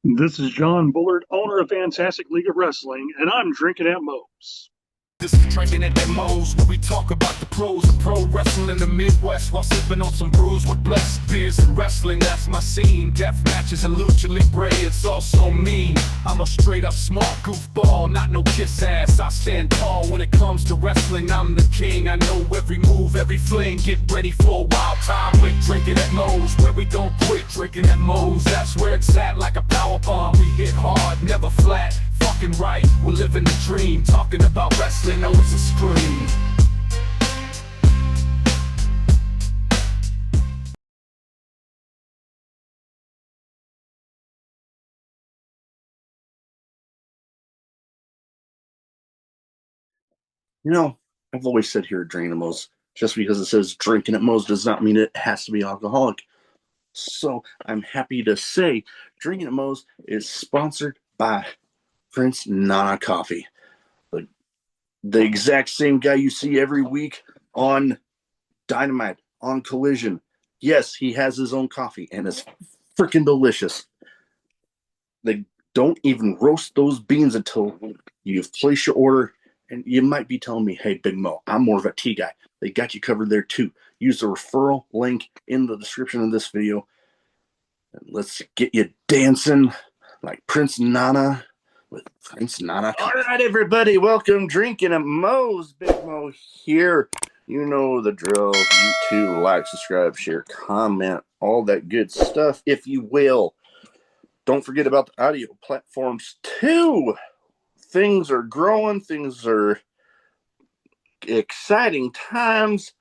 This is John Bullard, owner of Fantastic League of Wrestling, and I'm drinking at Moe's. This is Drinkin at Moe's, where we talk about the pros of pro wrestling in the Midwest while sipping on some brews with blessed beers and wrestling. That's my scene. Death matches and lucha libre, it's all so mean. I'm a straight up smart goofball, not no kiss ass. I stand tall when it comes to wrestling. I'm the king. I know every move, every fling. Get ready for a wild time with Drinkin at Moe's, where we don't quit. Drinkin at Moe's, that's where it's at, like a power bomb. We hit hard, never flat. Fucking right, we're living the dream. Talking about wrestling, oh it's a scream. You know, I've always said here at Drinkin' at Moe's, just because it says drinking at Moe's does not mean it has to be alcoholic. So I'm happy to say Drinkin' at Moe's is sponsored by Prince Nana Coffee. The exact same guy you see every week on Dynamite, on Collision. Yes, he has his own coffee, and it's freaking delicious. They don't even roast those beans until you've placed your order. And you might be telling me, hey, Big Mo, I'm more of a tea guy. They got you covered there too. Use the referral link in the description of this video. And let's get you dancing like Prince Nana with Prince Nana. All right, everybody, welcome Drinkin' at Moe's. Big Mo here. You know the drill. You too, like, subscribe, share, comment, all that good stuff, if you will. Don't forget about the audio platforms too. Things are growing. Things are exciting times.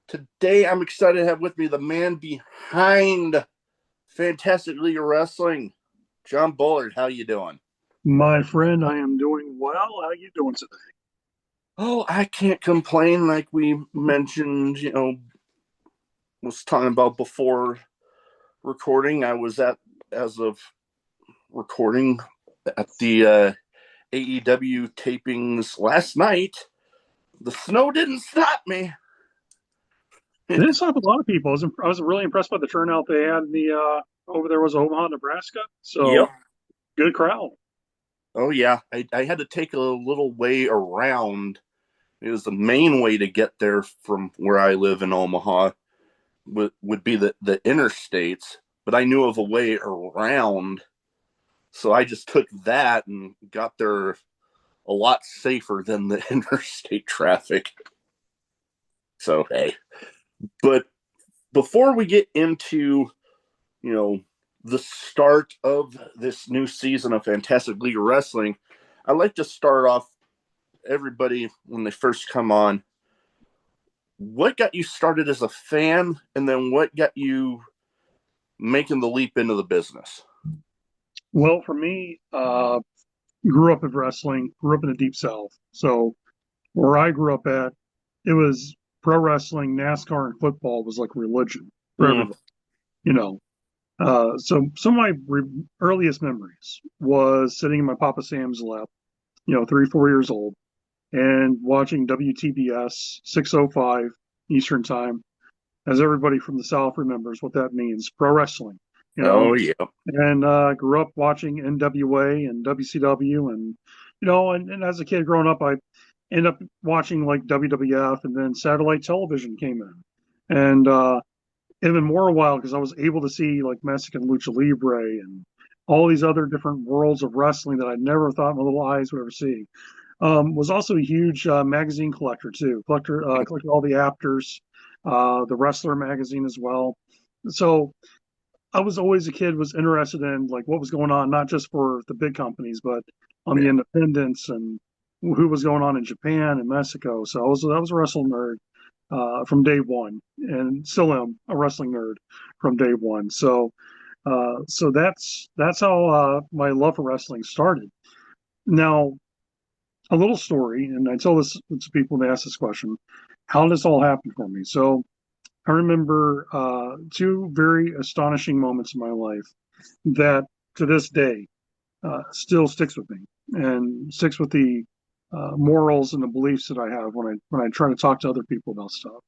Today, I'm excited to have with me the man behind Fantastic League of Wrestling, John Bullard. How you doing? My friend, I am doing well. How you doing today? Oh, I can't complain. Like we mentioned, was talking about before recording. I was as of recording, at the AEW tapings last night. The snow didn't stop me. It didn't stop a lot of people. I was really impressed by the turnout they had in the over there was Omaha, Nebraska. So Yep. good crowd. Oh yeah, I had to take a little way around. It was the main way to get there from where I live in Omaha would be the interstates, but I knew of a way around, so I just took that and got there a lot safer than the interstate traffic. So hey, but before we get into the start of this new season of Fantastic League of Wrestling, I'd like to start off everybody when they first come on. What got you started as a fan, and then what got you making the leap into the business? Well, for me, grew up in wrestling, grew up in the Deep South. So where I grew up at, it was pro wrestling, NASCAR, and football was like religion for everybody. You know, so some of my earliest memories was sitting in my Papa Sam's lap, 3, 4 years old, and watching WTBS 6:05 Eastern Time, as everybody from the South remembers what that means, pro wrestling. Oh yeah. And grew up watching NWA and WCW, and and as a kid growing up, I ended up watching like WWF, and then satellite television came in, and even more wild because I was able to see like Mexican lucha libre and all these other different worlds of wrestling that I never thought my little eyes would ever see. Was also a huge magazine collector too. Collected all the Afters, the Wrestler magazine as well. So I was always a kid was interested in like what was going on, not just for the big companies, but on the independents and who was going on in Japan and Mexico. So I was a wrestling nerd from day one, and still am a wrestling nerd from day one. So that's how my love for wrestling started. Now, a little story, and I tell this to people when they ask this question: how did this all happen for me? So I remember two very astonishing moments in my life that to this day still sticks with me and sticks with the morals and the beliefs that I have when I try to talk to other people about stuff.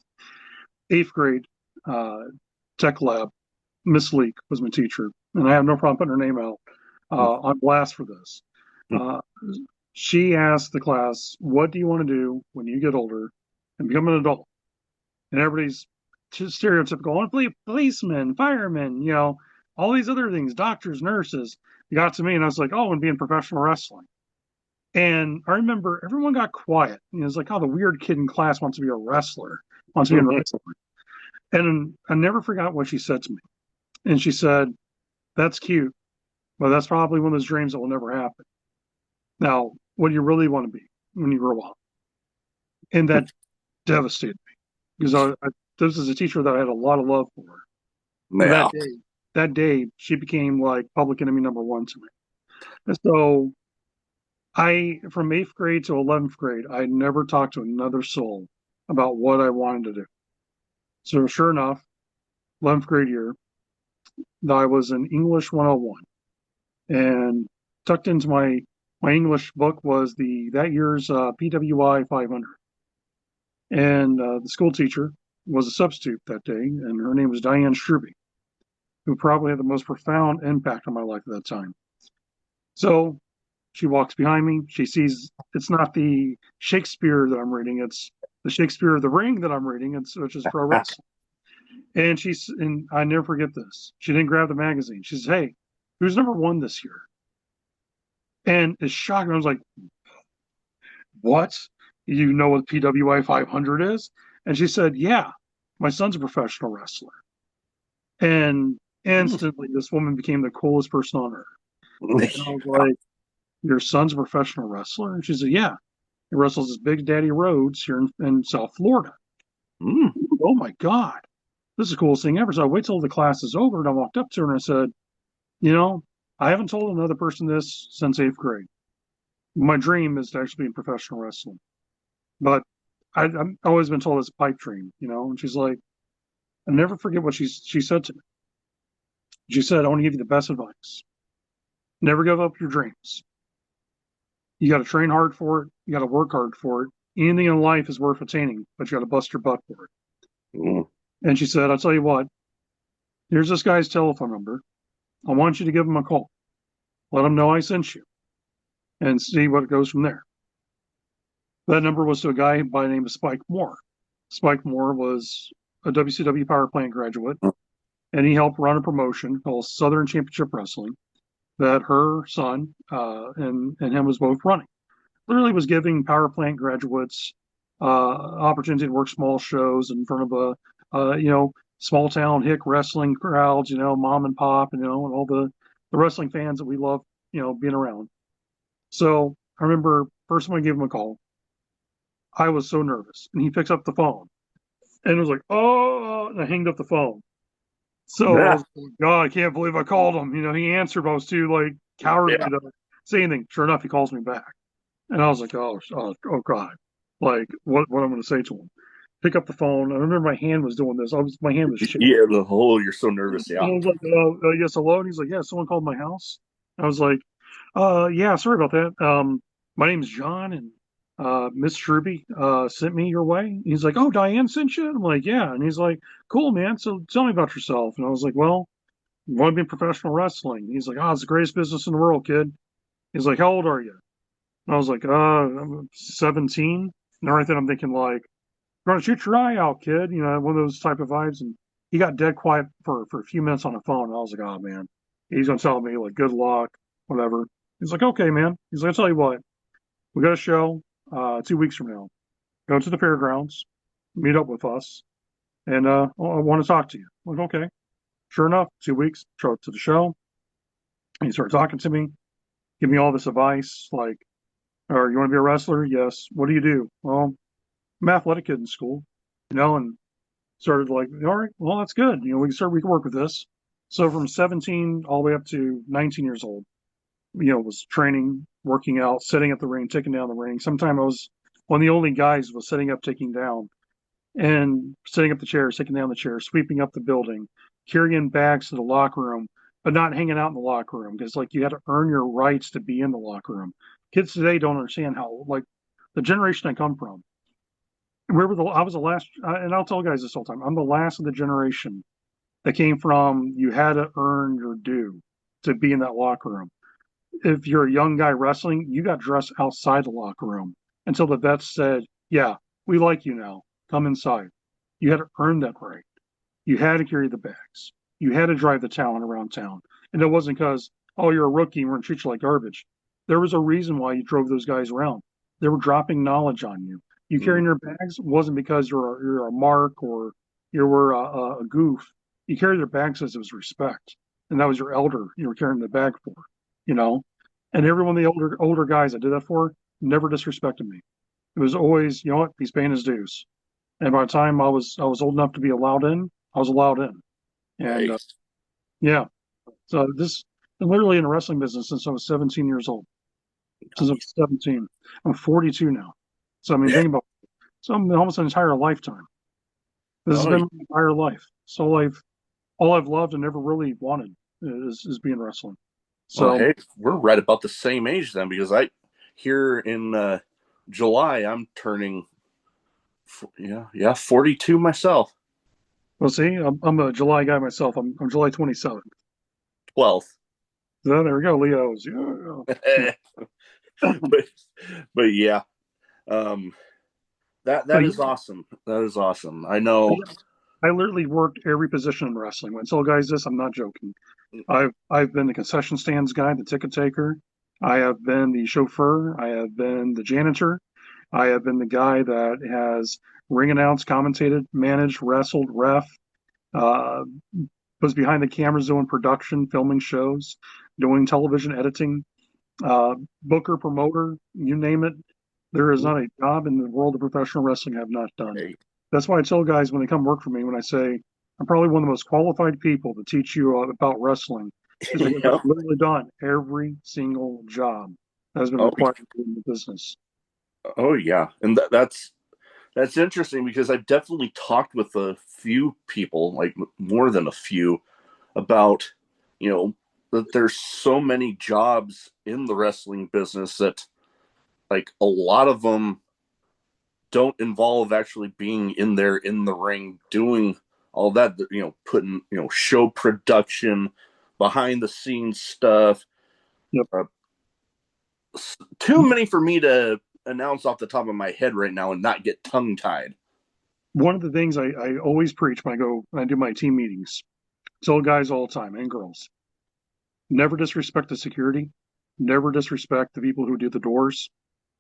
Eighth grade uh, tech lab, Miss Leek was my teacher, and I have no problem putting her name out. on blast for this. Uh, she asked the class, "What do you want to do when you get older and become an adult?" And everybody's just stereotypical. "I want to be policemen, firemen, all these other things, doctors, nurses." It got to me, and I was like, "Oh, and be in professional wrestling." And I remember everyone got quiet. It was like, "Oh, the weird kid in class wants to be a wrestler, wants to be in wrestling." And I never forgot what she said to me. And she said, "That's cute, but that's probably one of those dreams that will never happen. Now, what do you really want to be when you grow up?" And that devastated me because this is a teacher that I had a lot of love for. And Yeah. that day, she became like public enemy number one to me. And so from 8th grade to 11th grade, I never talked to another soul about what I wanted to do. So sure enough, 11th grade year, I was in English 101, and tucked into my English book was that year's PWI 500. And the school teacher was a substitute that day, and her name was Diane Njpw, who probably had the most profound impact on my life at that time. So she walks behind me. She sees it's not the Shakespeare that I'm reading; it's the Shakespeare of the Ring that I'm reading, which is pro wrestling. And I never forget this. She didn't grab the magazine. She says, "Hey, who's number one this year?" And it's shocking. I was like, "What? You know what PWI 500 is?" And she said, "Yeah, my son's a professional wrestler." And instantly, this woman became the coolest person on earth. And I was like, "Your son's a professional wrestler?" And she said, "Yeah, he wrestles as Big Daddy Rhodes here in South Florida." Oh my God, this is the coolest thing ever. So I wait till the class is over, and I walked up to her and I said, "I haven't told another person this since 8th grade. My dream is to actually be in professional wrestling. But I've always been told it's a pipe dream, And she's like, I never forget what she said to me. She said, "I want to give you the best advice. Never give up your dreams. You got to train hard for it. You got to work hard for it. Anything in life is worth attaining, but you got to bust your butt for it." And she said, "I'll tell you what, here's this guy's telephone number. I want you to give him a call. Let him know I sent you and see what goes from there." That number was to a guy by the name of Spike Moore. Spike Moore was a WCW power plant graduate, and he helped run a promotion called Southern Championship Wrestling that her son and him was both running. Literally was giving power plant graduates opportunity to work small shows in front of small town hick wrestling crowds, mom and pop, and all the wrestling fans that we love, being around. So I remember first time I gave him a call, I was so nervous, and he picks up the phone, and it was like, "Oh," and I hanged up the phone. So I was like, "God, I can't believe I called him." He answered, but I was too cowardly to say anything. Sure enough, he calls me back, and I was like, "Oh God, what I'm going to say to him?" Pick up the phone. I remember my hand was doing this. My hand was shaking. Yeah, you're so nervous. Yeah. And I was like, "Yes, hello." And he's like, "Yeah, someone called my house." I was like, "Yeah, sorry about that. My name's John, and Miss Njpw sent me your way." He's like, "Oh, Diane sent you?" I'm like, "Yeah." And he's like, "Cool, man. So tell me about yourself." And I was like, "Well, I want to be in professional wrestling." He's like, "Oh, it's the greatest business in the world, kid." He's like, "How old are you?" And I was like, I'm 17. And right then I'm thinking like, "You're gonna shoot your eye out, kid." One of those type of vibes. And he got dead quiet for a few minutes on the phone. And I was like, "Oh man, he's gonna tell me like good luck, whatever." He's like, "Okay, man." He's like, "I'll tell you what, we got a show 2 weeks from now. Go to the fairgrounds, meet up with us, and I want to talk to you." I'm like, "Okay." Sure enough, 2 weeks, show up to the show. And he started talking to me, give me all this advice, like, "Or you want to be a wrestler?" "Yes." "What do you do?" "Well, I'm an athletic kid in school," and started like, "All right, well, that's good. We can work with this." So from 17 all the way up to 19 years old, was training, working out, sitting at the ring, taking down the ring. Sometimes I was one of the only guys was setting up, taking down, and setting up the chairs, taking down the chairs, sweeping up the building, carrying bags to the locker room, but not hanging out in the locker room because you had to earn your rights to be in the locker room. Kids today don't understand how the generation I come from. I was the last, and I'll tell guys this all the time. I'm the last of the generation that came from you had to earn your due to be in that locker room. if you're a young guy wrestling, you got dressed outside the locker room until the vets said, "Yeah, we like you now. Come inside." You had to earn that right. You had to carry the bags. You had to drive the talent around town. And it wasn't because, oh, you're a rookie and we're going to treat you like garbage. There was a reason why you drove those guys around. They were dropping knowledge on you. You Mm. carrying their bags wasn't because you're a mark or you were a goof. You carried their bags as it was respect. And that was your elder you were carrying the bag for, you know? And every one of the older guys I did that for never disrespected me. It was always, you know what, he's paying his dues. And by the time I was old enough to be allowed in, I was allowed in. And Nice. yeah, so this I'm literally in the wrestling business since I was 17 years old. Since I was 17, I'm 42 now. So I mean, think about so I'm almost an entire lifetime. This has Oh, been my entire life. So all I've loved and never really wanted is being wrestling. well, So hey, we're right about the same age then, because here in July, I'm turning, 42 myself. we'll see. I'm a July guy myself. I'm July 27th. 12th. So there we go, Leo's. Yeah. but but yeah, um, that But is awesome. That is awesome. I know. I literally worked every position in wrestling. When I tell guys this, I'm not joking. I've been the concession stands guy, the ticket taker. I have been the chauffeur. I have been the janitor. I have been the guy that has ring announced, commentated, managed, wrestled, ref, uh, was behind the cameras doing production, filming shows, doing television editing, uh, booker, promoter, you name it. There is not a job in the world of professional wrestling I have not done. Hey, That's why I tell guys when they come work for me, when I say I'm probably one of the most qualified people to teach you about wrestling, is because I've yeah. literally done every single job that has been Oh, required in the business. oh yeah, and that's interesting because I've definitely talked with a few people, like more than a few, about that there's so many jobs in the wrestling business that like a lot of them don't involve actually being in there in the ring doing all that, putting show production, behind the scenes stuff. Yep. uh, Too many for me to announce off the top of my head right now and not get tongue tied. One of the things I always preach when I do my team meetings, tell guys all the time and girls, never disrespect the security, never disrespect the people who do the doors,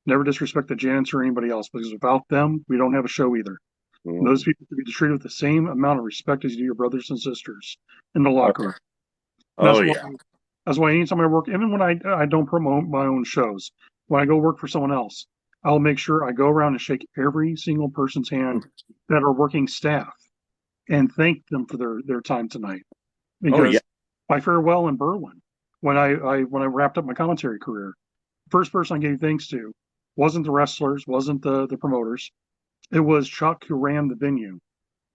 never disrespect the janitor or anybody else, because without them, we don't have a show either. And those people should be treated with the same amount of respect as you do your brothers and sisters in the Oh, locker room. And oh yeah. that's why anytime I work, even when I don't promote my own shows, when I go work for someone else, I'll make sure I go around and shake every single person's hand that are working staff and thank them for their time tonight. Oh yeah. Because my farewell in Berlin, when I wrapped up my commentary career, first person I gave thanks to wasn't the wrestlers, wasn't the promoters. It was Chuck who ran the venue.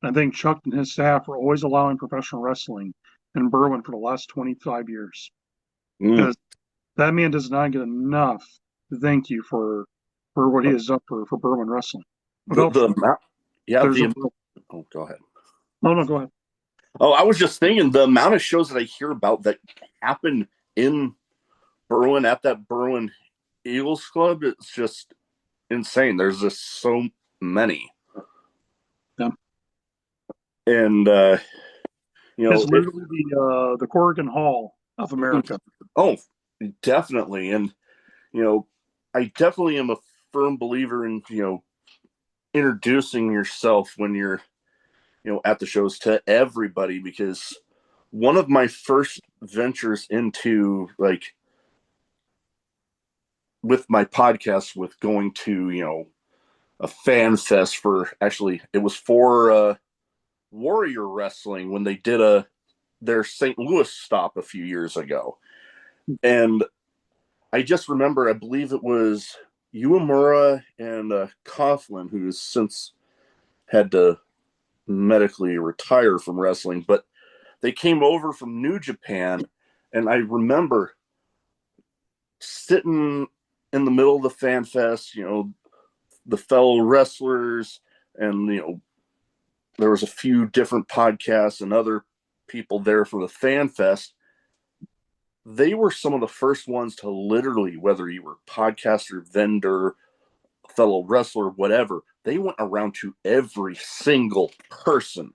I think Chuck and his staff were always allowing professional wrestling in Berwyn for the last 25 years. Mm. Because that man does not get enough to thank you for what he has done for Berwyn wrestling. Without The amount, yeah, there's a oh, go ahead. no, go ahead. Oh, I was just thinking the amount of shows that I hear about that happen in Berwyn at that Berwyn Eagles Club, it's just insane. There's just so many. Yeah. And It's it, literally the Corrigan Hall of America. oh, definitely. And I definitely am a firm believer in introducing yourself when you're at the shows to everybody, because one of my first ventures into like with my podcast with going to a fan fest for, actually it was for Warrior Wrestling when they did their St. Louis stop a few years ago. And I just remember, I believe it was Uemura and Cauffman, who's since had to medically retire from wrestling, but they came over from New Japan. And I remember sitting in the middle of the fan fest, the fellow wrestlers, and there was a few different podcasts and other people there for the fan fest. they were some of the first ones to literally, whether you were podcaster, vendor, fellow wrestler, whatever, they went around to every single person.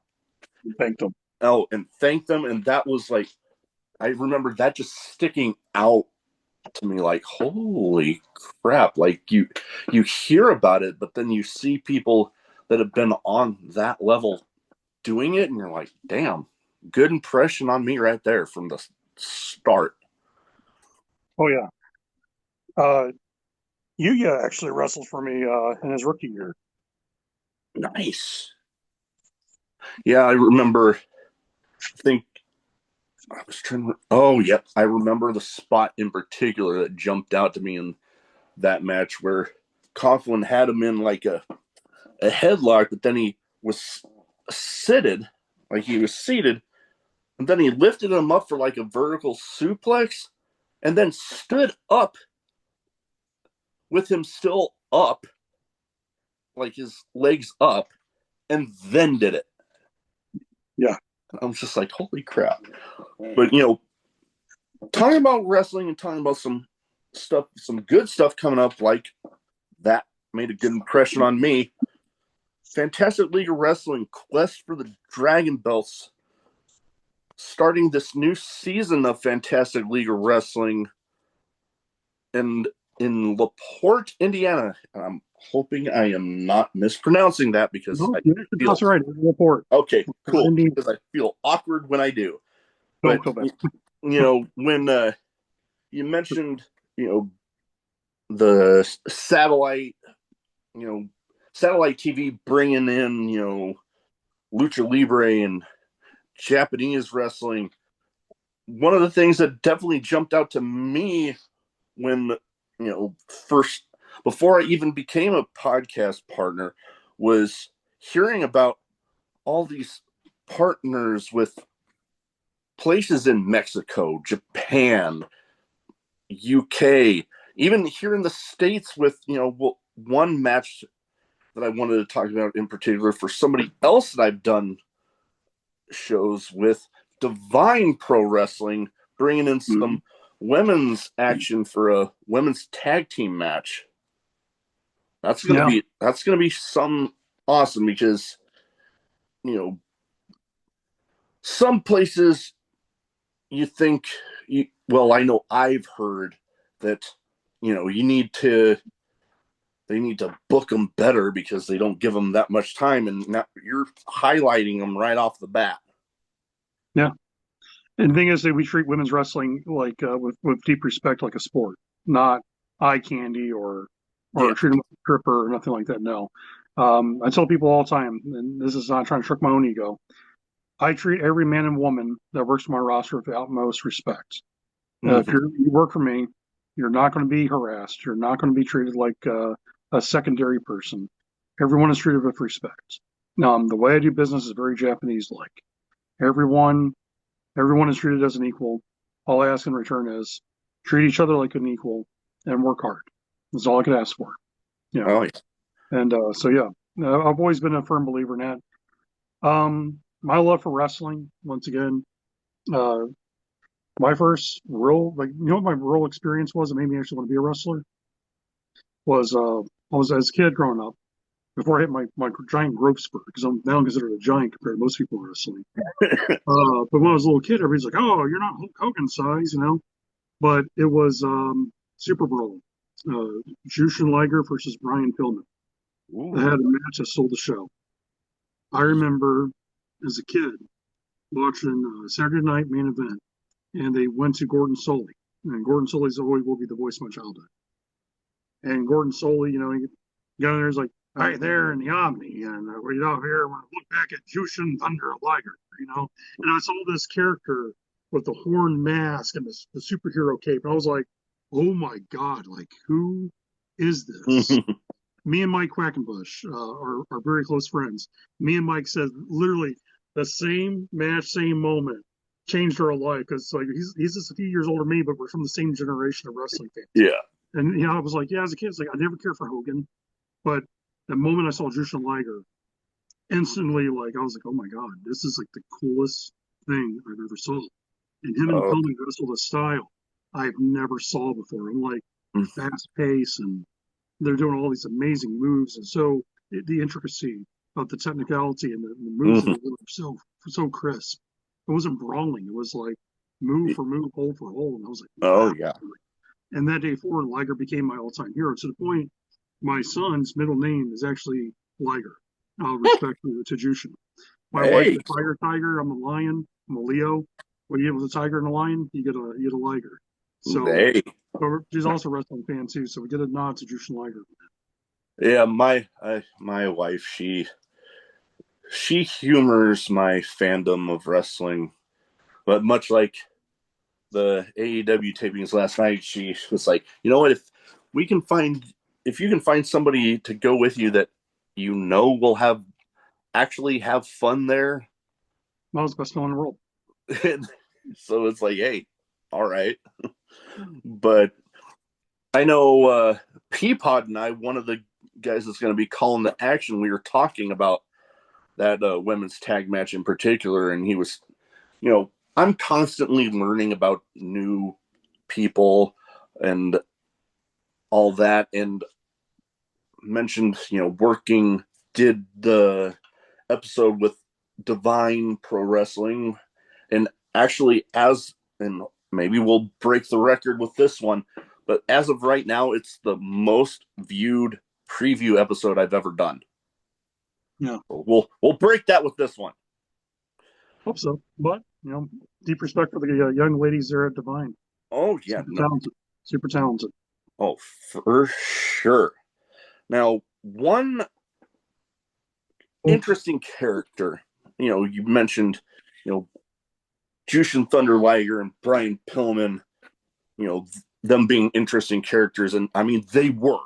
Thank them. Oh, and thank them. And that was like, I remember that just sticking out to me like, holy crap. Like you hear about it, but then you see people that have been on that level doing it, and you're like, damn, good impression on me right there from the start. Oh yeah. Yuya actually wrestled for me in his rookie year. Nice. Yeah, I remember. I think I was trying to. Oh, yep. I remember the spot in particular that jumped out to me in that match where Cauffman had him in like a headlock, but then he was seated, and then he lifted him up for like a vertical suplex, and then stood up with him still up, like his legs up, and then did it. Yeah. I was just like, holy crap. But, you know, talking about wrestling and talking about some stuff, some good stuff coming up, like that made a good impression on me. Fantastic League of Wrestling, Quest for the Dragon Belts, starting this new season of Fantastic League of Wrestling and in LaPorte, Indiana. And I'm hoping I am not mispronouncing that because No, I feel that's right. Report. okay, cool. Indeed. Because I feel awkward when I do. Don't But feel bad. you know, when you mentioned, you know, the satellite, you know, satellite TV bringing in, you know, lucha libre and Japanese wrestling. One of the things that definitely jumped out to me when, you know, first, before I even became a podcast partner, was hearing about all these partners with places in Mexico, Japan, UK, even here in the States with, you know, one match that I wanted to talk about in particular for somebody else that I've done shows with, Divine Pro Wrestling, bringing in some women's action for a women's tag team match. That's gonna be some awesome because, you know, some places you think well, I know I've heard that, you know, they need to book them better because they don't give them that much time, and now you're highlighting them right off the bat. Yeah. And the thing is that we treat women's wrestling like with deep respect, like a sport, not eye candy or treat them like a stripper or nothing like that. No. I tell people all the time, and this is not trying to trick my own ego. I treat every man and woman that works for my roster with the utmost respect. If you work for me, you're not going to be harassed. You're not going to be treated like a secondary person. Everyone is treated with respect. The way I do business is very Japanese-like. Everyone is treated as an equal. All I ask in return is treat each other like an equal and work hard. That's all I could ask for. You know? Oh, yeah. And so yeah, I've always been a firm believer in that. My love for wrestling, once again, my first real, like, you know what my real experience was that made me actually want to be a wrestler? Was I was as a kid growing up, before I hit my giant growth spurt, because I'm now considered a giant compared to most people wrestling. But when I was a little kid, everybody's like, "Oh, you're not Hulk Hogan size," you know. But it was Super Brawl, Jushin Liger versus Brian Pillman. They had a match that sold the show. I remember as a kid watching Saturday Night Main Event, and they went to Gordon Soley, and Gordon Soley's always will be the voice of my childhood. And Gordon Soley, you know, he got in there, he's like, "Hi there in the Omni, and we're out here. We're look back at Jushin Thunder Liger," you know. And I saw this character with the horn mask and the superhero cape, and I was like, "Oh my god! Like, who is this?" Me and Mike Quackenbush are very close friends. Me and Mike said literally the same match, same moment changed our life because like he's just a few years older than me, but we're from the same generation of wrestling fans. Yeah. And you know, I was like, yeah, as a kid, it's like I never cared for Hogan, but the moment I saw Jushin Liger, instantly, like I was like, oh my god, this is like the coolest thing I've ever saw. And him and Pillman wrestled a style I've never saw before. I'm like Mm. fast pace, and they're doing all these amazing moves, and so the intricacy of the technicality and the moves that Mhm. were so crisp. It wasn't brawling. It was like move for move, hold for hold, and I was like, Oh wow. yeah. And that day forward, Liger became my all-time hero to the point my son's middle name is actually Liger, out of respect to Jushin. My wife's Hey. a tiger. I'm a lion. I'm a Leo. When you get with a tiger and a lion, you get a liger. So, Hey. but she's also a wrestling fan too. So we get a nod to Jushin Liger. Yeah, my wife, she humors my fandom of wrestling, but much like the AEW tapings last night, she was like, you know what, if you can find somebody to go with you that will have fun there. That was the best film in the world. So it's like, hey, all right. But I know Peapod and I, one of the guys that's going to be calling the action, we were talking about that women's tag match in particular, and he was, I'm constantly learning about new people and all that, and mentioned, did the episode with Divine Pro Wrestling, and actually, and maybe we'll break the record with this one, but as of right now, it's the most viewed preview episode I've ever done. Yeah, We'll break that with this one. hope so. But deep respect for the young ladies there at Divine. Oh yeah, Super no. talented. Super talented. Oh, for sure. Now, one interesting character, you mentioned, Jushin Thunder Liger and Brian Pillman, them being interesting characters. And I mean, they were,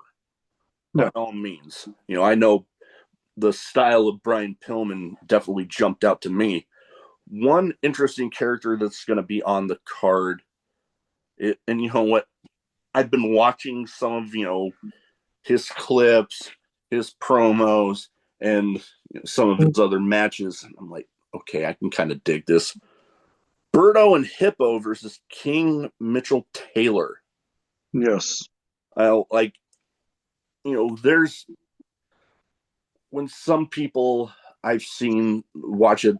by all means. I know the style of Brian Pillman definitely jumped out to me. One interesting character that's going to be on the card, and you know what? I've been watching some of, his clips, his promos, and some of his other matches. I'm like, okay, I can kind of dig this. Birdo and Hippo versus King Mitchell Taylor. Yes. Like, there's when some people I've seen watch it,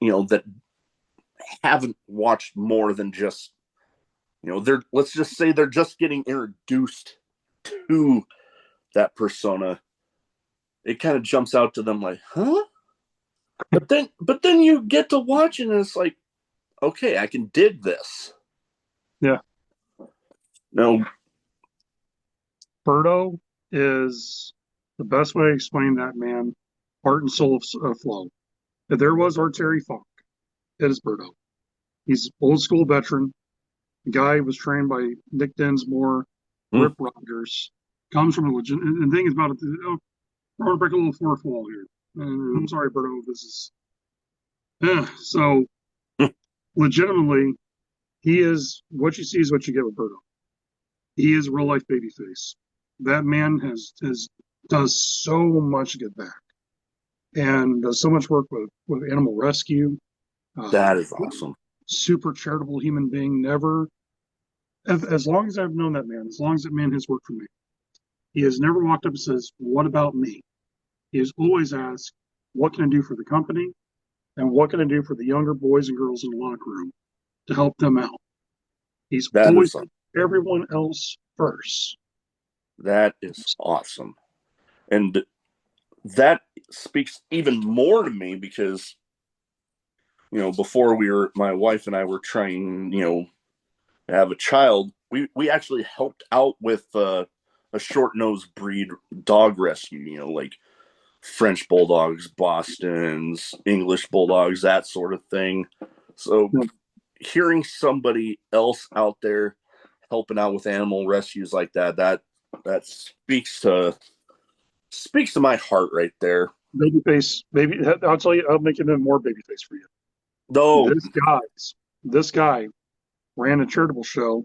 that haven't watched more than just, let's just say they're just getting introduced to that persona. It kind of jumps out to them like, huh? But then you get to watch it and it's like, okay, I can dig this. Yeah. No. Birdo is the best way to explain that man, heart and soul of Flow. If there was Arteri Funk, it is Birdo. He's old school veteran. The guy was trained by Nick Dinsmore, Rip Rogers. Comes from a legit. And the thing is about it, I want to break a little fourth wall here. And I'm sorry, Birdo. This is. So, legitimately, he is what you see is what you get with Birdo. He is a real life babyface. That man does so much to get back, and does so much work with animal rescue. That is awesome. Super charitable human being. Never, as long as I've known that man, as long as that man has worked for me, he has never walked up and says, "What about me?" He has always asked, "What can I do for the company, and what can I do for the younger boys and girls in the locker room to help them out?" He's always put everyone else first. That is awesome. And that speaks even more to me because, before my wife and I were trying, to have a child, we actually helped out with a short-nosed breed dog rescue, like French Bulldogs, Bostons, English Bulldogs, that sort of thing. So hearing somebody else out there helping out with animal rescues like that speaks to my heart right there. Babyface, I'll tell you, I'll make it even more babyface for you. No, This guy ran a charitable show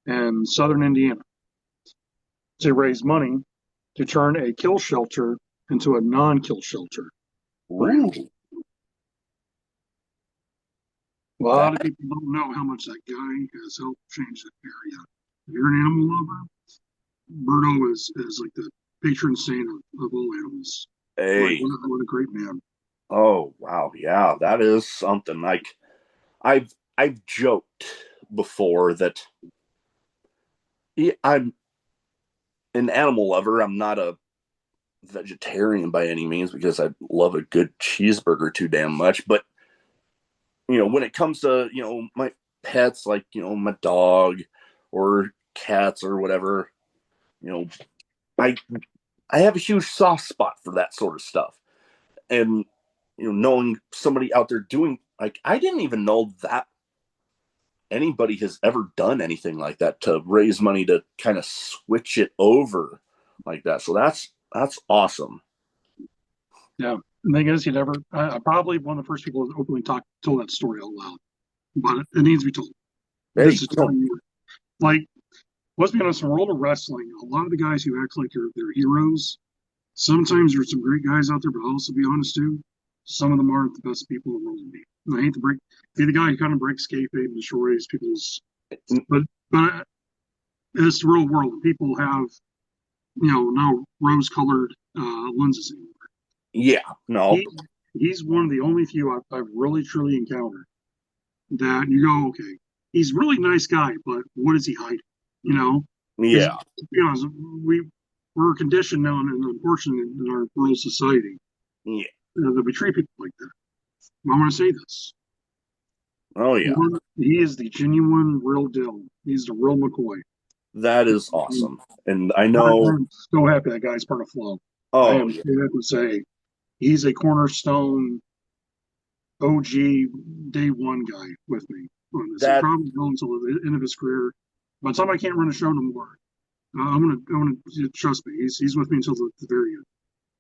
in southern Indiana to raise money to turn a kill shelter into a non-kill shelter for animals. A lot of people don't know how much that guy has helped change that area. If you're an animal lover, Birdo is like the patron saint of all animals. Like, Hey, what a great man. oh wow, yeah, that is something. Like I've joked before that I'm an animal lover. I'm not a vegetarian by any means because I love a good cheeseburger too damn much. But when it comes to my pets, like my dog or cats or whatever, you know, I I have a huge soft spot for that sort of stuff. And knowing somebody out there doing, like, I didn't even know that anybody has ever done anything like that to raise money to kind of switch it over like that. So that's awesome. Yeah. The thing is, I'm probably one of the first people that openly told that story out loud. But it needs to be told. Hey, This is like, let's be honest, in the world of wrestling, a lot of the guys who act like they're heroes, sometimes there's some great guys out there, but I'll also be honest too, some of them aren't the best people in the world to be. And I hate to be the guy who kind of breaks kayfabe and destroys people's, but it's the real world. People have, now rose-colored lenses anymore. yeah, no, He's one of the only few I've really truly encountered that you go, okay, he's a really nice guy, but what is he hiding? Because yeah, to be honest, we're conditioned now, and unfortunately, in our world society, yeah, that we treat people like that. I want to say this: oh yeah, he is the genuine, real deal. He's the real McCoy. that is awesome. And I know, I'm so happy that guy's part of Flow. I oh am yeah, so happy to say he's a cornerstone OG day one guy with me on this. He that probably will until the end of his career. By the time I can't run a show no more, I'm gonna trust me. He's with me until the very end.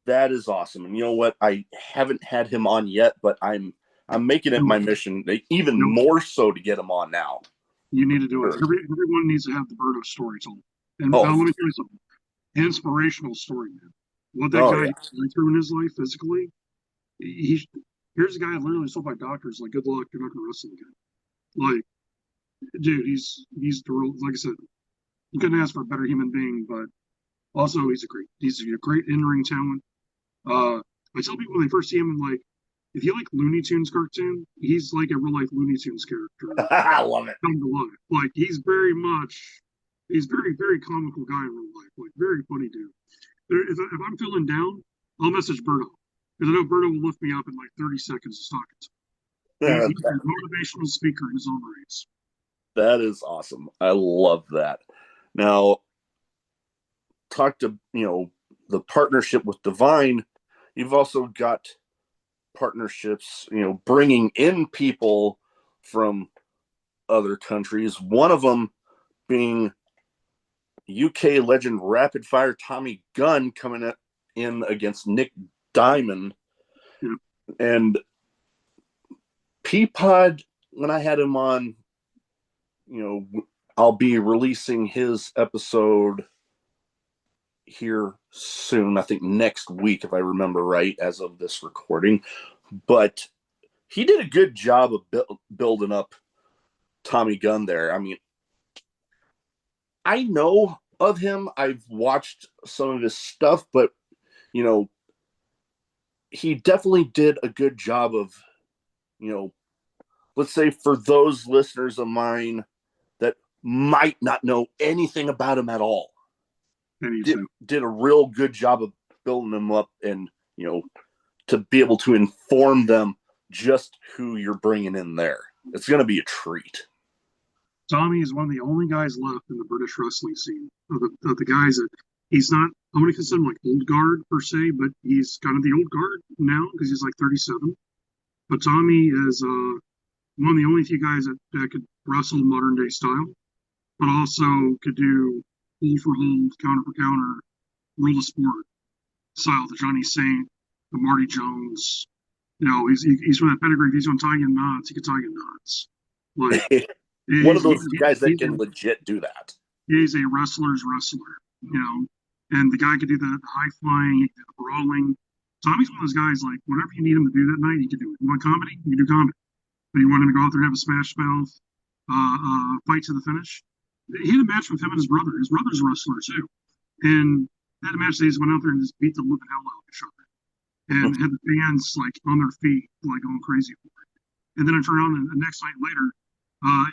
that is awesome. And you know what? I haven't had him on yet, but I'm making it No, my mission, even no, more so, to get him on now. you need to do it. Sure. Everyone needs to have the Birdo story told. And Oh, let me tell you something. Inspirational story, man. What that oh guy yeah, went through in his life physically, he here's a guy literally told by doctors like, "Good luck, you're not gonna wrestle again." Like, dude, he's the real. Like I said, you couldn't ask for a better human being, but also he's a great in-ring talent. I tell people when they first see him, like, if you like Looney Tunes cartoon, he's like a real life Looney Tunes character I love it. come to life. Like, he's very, very comical guy in real life. Like, very funny dude. If I'm feeling down, I'll message Berto. Because I know Berto will lift me up in like 30 seconds of talking to him. He's a motivational speaker in his own race. That is awesome. I love that. Now, talk to the partnership with Divine. You've also got partnerships, bringing in people from other countries. One of them being UK legend Rapid Fire Tommy Gunn coming in against Nick Diamond. Yeah. And Peapod, when I had him on, I'll be releasing his episode here soon. I think next week, if I remember right, as of this recording. But he did a good job of building up Tommy Gunn there. I mean, I know of him. I've watched some of his stuff, but he definitely did a good job of, let's say, for those listeners of mine that might not know anything about him at all, did a real good job of building them up, and to be able to inform them just who you're bringing in there. It's going to be a treat. Tommy is one of the only guys left in the British wrestling scene of the guys that he's not. I'm going to consider him like old guard per se, but he's kind of the old guard now because he's like 37. But Tommy is one of the only few guys that could wrestle modern day style, but also could do hold for hold, counter for counter, rule of sport style. The Johnny Saint, the Marty Jones. He's from that pedigree. If he's going to tie you in knots, he can tie you in knots. Like, one of those guys that can legit do that. He's a wrestler's wrestler, and the guy could do the high flying, he could do the brawling. Tommy's one of those guys, like, whatever you need him to do that night, he can do it. You want comedy? You can do comedy. but he wanted him to go out there and have a smash mouth fight to the finish. He had a match with him and his brother. His brother's a wrestler too, and they had a match. They just went out there and just beat the living hell out of each other, and had the fans like on their feet, like going crazy for it. And then I turn around and the next night later,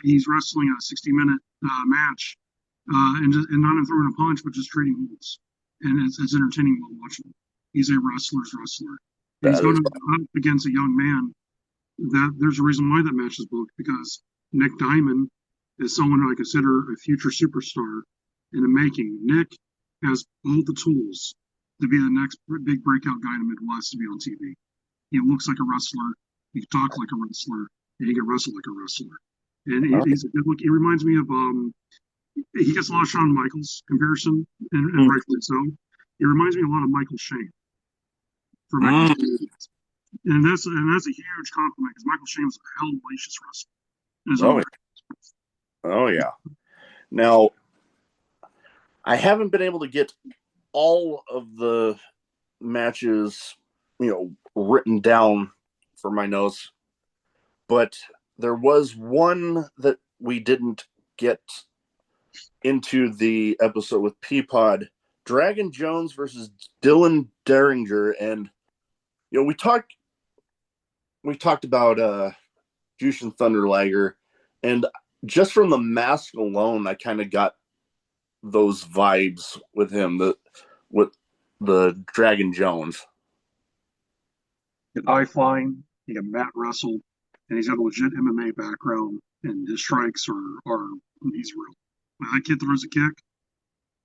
he's wrestling a 60-minute match, and not even throwing a punch, but just trading moves, and it's entertaining while watching. He's a wrestler's wrestler. And he's going up against a young man. That there's a reason why that match is booked, because Nick Diamond is someone I consider a future superstar in the making. Nick has all the tools to be the next big breakout guy in the Midwest to be on TV. He looks like a wrestler. He talks like a wrestler, and he can wrestle like a wrestler. And he's a good look. He reminds me of he gets a lot of Shawn Michaels comparison, and rightfully so. He reminds me a lot of Michael Shane. For Michael Shane. And that's a huge compliment, because Michael Shane was a hellacious wrestler. Oh yeah. Now, I haven't been able to get all of the matches, written down for my notes, but there was one that we didn't get into the episode with Peapod, Dragon Jones versus Dylan Derringer, and we talked about Jushin Thunder Liger, and just from the mask alone, I kind of got those vibes with him, with the Dragon Jones. High flying, he can mat wrestle, and he's got a legit MMA background, and his strikes are he's real. When that kid throws a kick,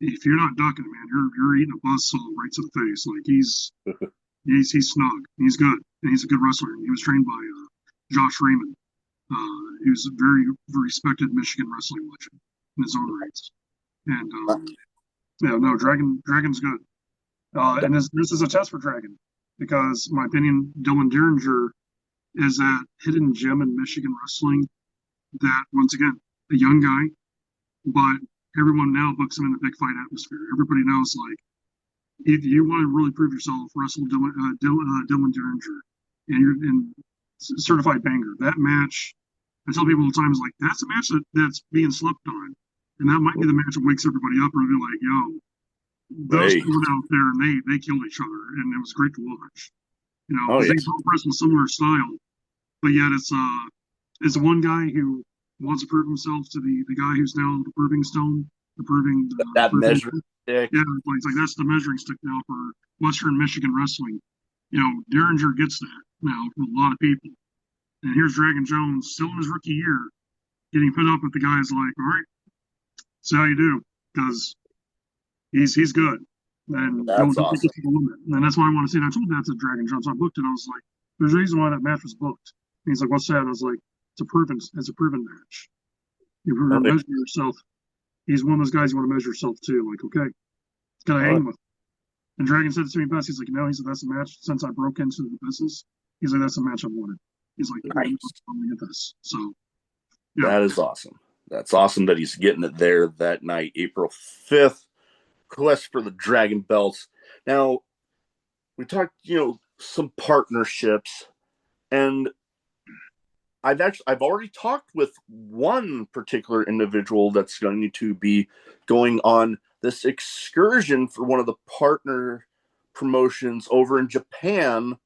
if you're not ducking, man, you're eating a buzzsaw right to the face. Like he's snug, he's good, and he's a good wrestler. He was trained by Josh Raymond. He was a very, very respected Michigan wrestling legend in his own rights. And Dragon's good. And this is a test for Dragon, because, in my opinion, Dylan Derringer is that hidden gem in Michigan wrestling that, once again, a young guy, but everyone now books him in the big fight atmosphere. Everybody knows, like, if you want to really prove yourself, wrestle Dylan Derringer, and you're in certified banger. That match, I tell people all the time, is like, that's a match that's being slept on. And that might be the match that wakes everybody up and be like, yo, those two went out there and they killed each other, and it was great to watch. They both wrestle similar style, but yet it's one guy who wants to prove himself to the guy who's now the proving stone, that measuring stick. Yeah, it's like that's the measuring stick now for Western Michigan wrestling. Derringer gets that now from a lot of people. And here's Dragon Jones, still in his rookie year, getting put up with the guys like, all right, see how you do, because he's good. And that's awesome. Get to the limit. And that's why I want to see it. I told that to Dragon Jones. I booked it. I was like, there's a reason why that match was booked. And he's like, what's that? I was like, it's a proven match. You measure yourself. He's one of those guys you want to measure yourself to. Like, okay, it's got to hang with. And Dragon said it to me best. He's like, he said, that's a match since I broke into the business. He's like, that's a match I wanted. He's like, nice. I'm going to get this. So, yeah. That is awesome. That's awesome that he's getting it there that night, April 5th. Quest for the Dragon Belts. Now, we talked, some partnerships, and I've already talked with one particular individual that's going to be going on this excursion for one of the partner promotions over in Japan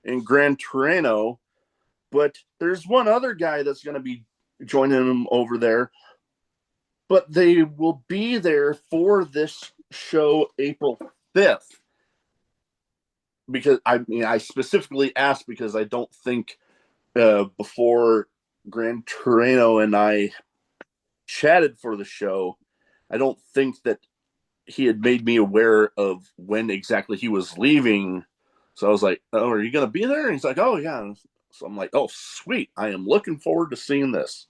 in Gran Torino. But there's one other guy that's going to be joining him over there. But they will be there for this show April 5th. Because, I specifically asked because I don't think before Gran Torino and I chatted for the show, I don't think that he had made me aware of when exactly he was leaving. So I was like, oh, are you going to be there? And he's like, oh, yeah. So I'm like, oh, sweet. I am looking forward to seeing this.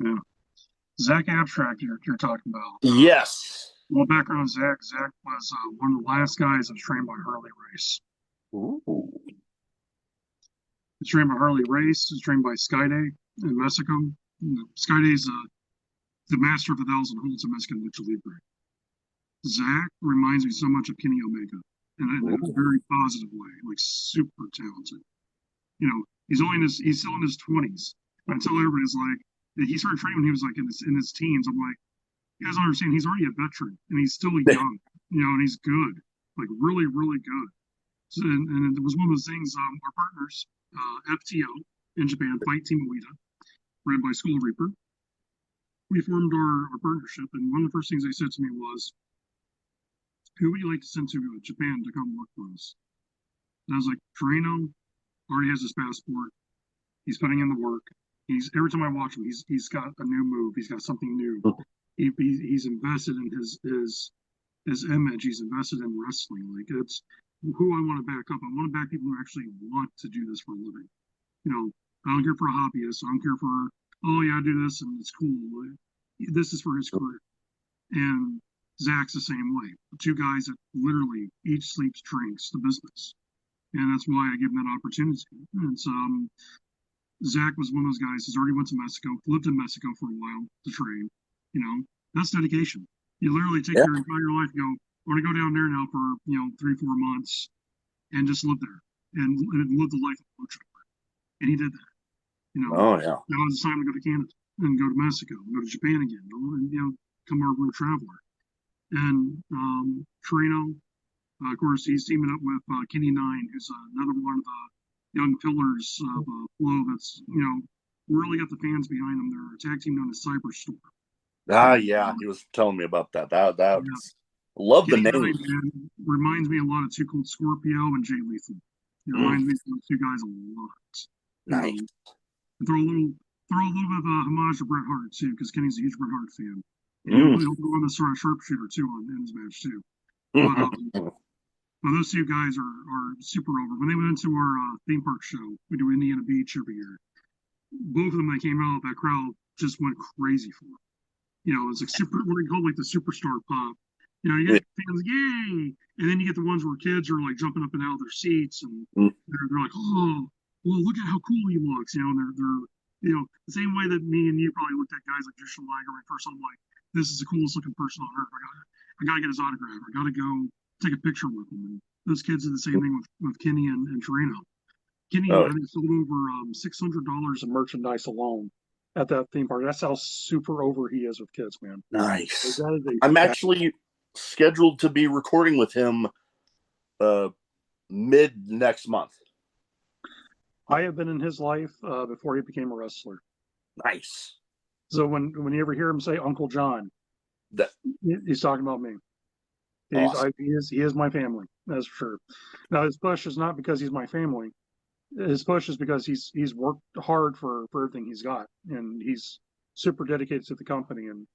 Yeah. Zach Abstract you're talking about. Yes. Well, background on Zach. Zach was one of the last guys that was trained by Harley Race. Ooh. He's trained by Harley Race. He's trained by Skyday in Mexico. Skyday's the master of the thousand holds in Mexican Lucha Libre. Zach reminds me so much of Kenny Omega in a very positive way, like super talented. He's still in his 20s, I tell everybody, it's like, he started training when he was like in his teens. I'm like, you guys don't understand, he's already a veteran and he's still young, and he's good, like really, really good. So, and it was one of those things, our partners, FTO in Japan, Fight Team Oita, ran by Skull Reaper, we formed our partnership. And one of the first things they said to me was, who would you like to send to Japan to come work for us? And I was like, Torino already has his passport. He's putting in the work. Every time I watch him, he's got a new move. He's got something new. He's invested in his image. He's invested in wrestling. Like, it's who I want to back up. I want to back people who actually want to do this for a living. I don't care for a hobbyist. I don't care for, oh yeah, I do this and it's cool. This is for his career. And Zach's the same way. Two guys that literally each sleeps, drinks the business. And that's why I give him that opportunity. And so, Zach was one of those guys who's already went to Mexico, lived in Mexico for a while to train. That's dedication. You literally take your entire life and go, I want to go down there now for 3-4 months and just live there and live the life of a luchador. And he did that. Oh yeah. Now it's time to go to Canada and go to Mexico, go to Japan again, and come over a traveler. And Torino, of course, he's teaming up with Kenny Nine, who's another one of the young pillars of Flow that's really got the fans behind them. They're a tag team known as Cyberstorm. Yeah, he was telling me about that. Love the name. Reminds me a lot of Too Cold Scorpio and Jay Lethal. It reminds me of those two guys a lot. Nice. Throw a little bit of a homage to Bret Hart too, because Kenny's a huge Bret Hart fan. He'll throw in the sharpshooter too in his match too. But those two guys are super over. When they went into our theme park show, we do Indiana Beach every year. Both of them that came out, that crowd just went crazy for it. It's like what they call like the superstar pop. You get fans, yay! And then you get the ones where kids are like jumping up and out of their seats and they're like, oh, well, look at how cool he looks. And they're the same way that me and you probably looked at guys like Jushin Liger when first. I'm like, this is the coolest looking person on earth. I gotta get his autograph. I gotta go take a picture with him. And those kids did the same thing with Kenny and Torino. Kenny, I think, sold over $600 of merchandise alone at that theme park. That's how super over he is with kids, man. Nice. I'm actually scheduled to be recording with him mid next month. I have been in his life before he became a wrestler. Nice. So when you ever hear him say Uncle John, he's talking about me. Awesome. He is my family, that's for sure. Now his push is not because he's my family. His push is because he's worked hard for everything he's got, and he's super dedicated to the company. And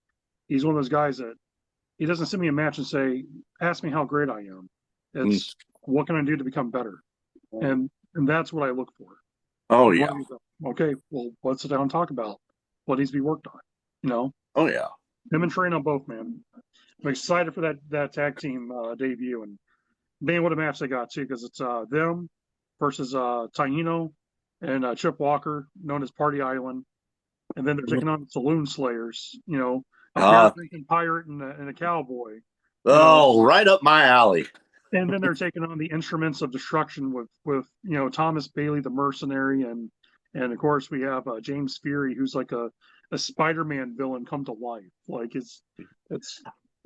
he's one of those guys that he doesn't send me a match and say, "Ask me how great I am." It's what can I do to become better, and that's what I look for. Oh yeah. Okay, well, let's sit down and talk about what needs to be worked on. Oh yeah. Him and Trino both, man. I'm excited for that tag team debut, and man, what a match they got too, because it's them versus Taino and Chip Walker, known as Party Island, and then they're taking on the Saloon Slayers. A pirate and a cowboy. Right up my alley. And then they're taking on the Instruments of Destruction with Thomas Bailey, the mercenary, and of course we have James Fury, who's like a Spider-Man villain come to life. Like it's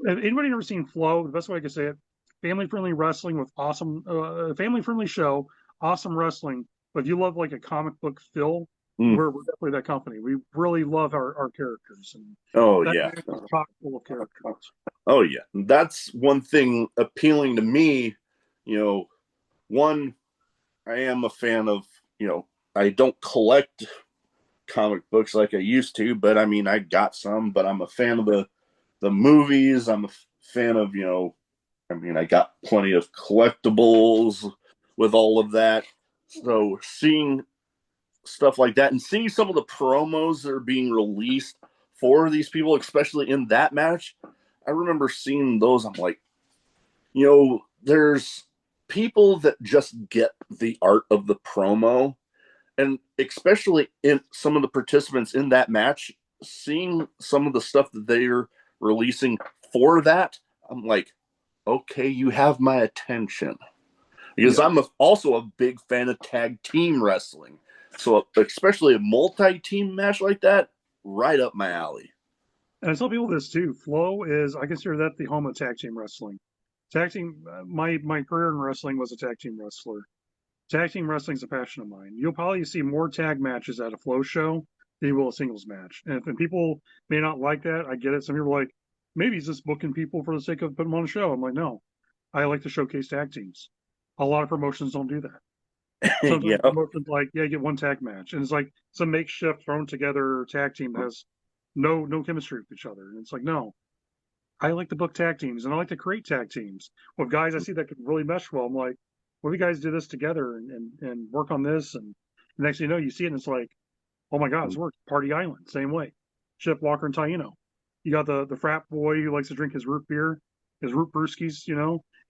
anybody ever seen Flow? The best way I could say it: family-friendly wrestling with awesome, family-friendly show, awesome wrestling. But if you love like a comic book feel, we're definitely that company. We really love our characters. And chock full of characters. Oh yeah, that's one thing appealing to me. One, I am a fan of. I don't collect comic books like I used to, but I mean, I got some. But I'm a fan of the movies. I'm a fan of I got plenty of collectibles with all of that. So seeing stuff like that and seeing some of the promos that are being released for these people, especially in that match, I remember seeing those. I'm like, there's people that just get the art of the promo, and especially in some of the participants in that match, seeing some of the stuff that they're releasing for that, I'm like, okay, you have my attention. Because I'm also a big fan of tag team wrestling. So especially a multi-team match like that, right up my alley. And I tell people this too. Flow is, I consider that the home of tag team wrestling. Tag team, my career in wrestling was a tag team wrestler. Tag team wrestling is a passion of mine. You'll probably see more tag matches at a Flow show than you will a singles match. And people may not like that, I get it. Some people are like, maybe he's just booking people for the sake of putting them on a show. I'm like, no, I like to showcase tag teams. A lot of promotions don't do that. Sometimes Yeah. promotions like, yeah, you get one tag match, and it's like some makeshift thrown together tag team that has no chemistry with each other. And it's like, no, I like to book tag teams and I like to create tag teams with guys I see that could really mesh well. I'm like, what if you guys do this together and work on this? And the next thing you know, you see it and it's like, oh my God, it's worked. Party Island, same way. Chip Walker and Taino. You got the frat boy who likes to drink his root beer, his root brewskis,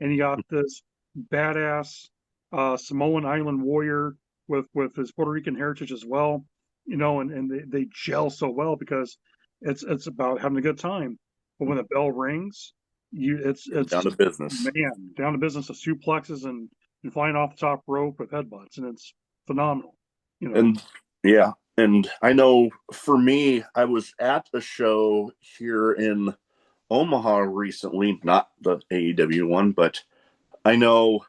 and you got this badass Samoan Island warrior with his Puerto Rican heritage as well, and they gel so well because it's about having a good time. But when the bell rings, it's Down to business. man down to business of suplexes and flying off the top rope with headbutts, and it's phenomenal. And yeah, and I know for me, I was at a show here in Omaha recently, not the AEW one, but I know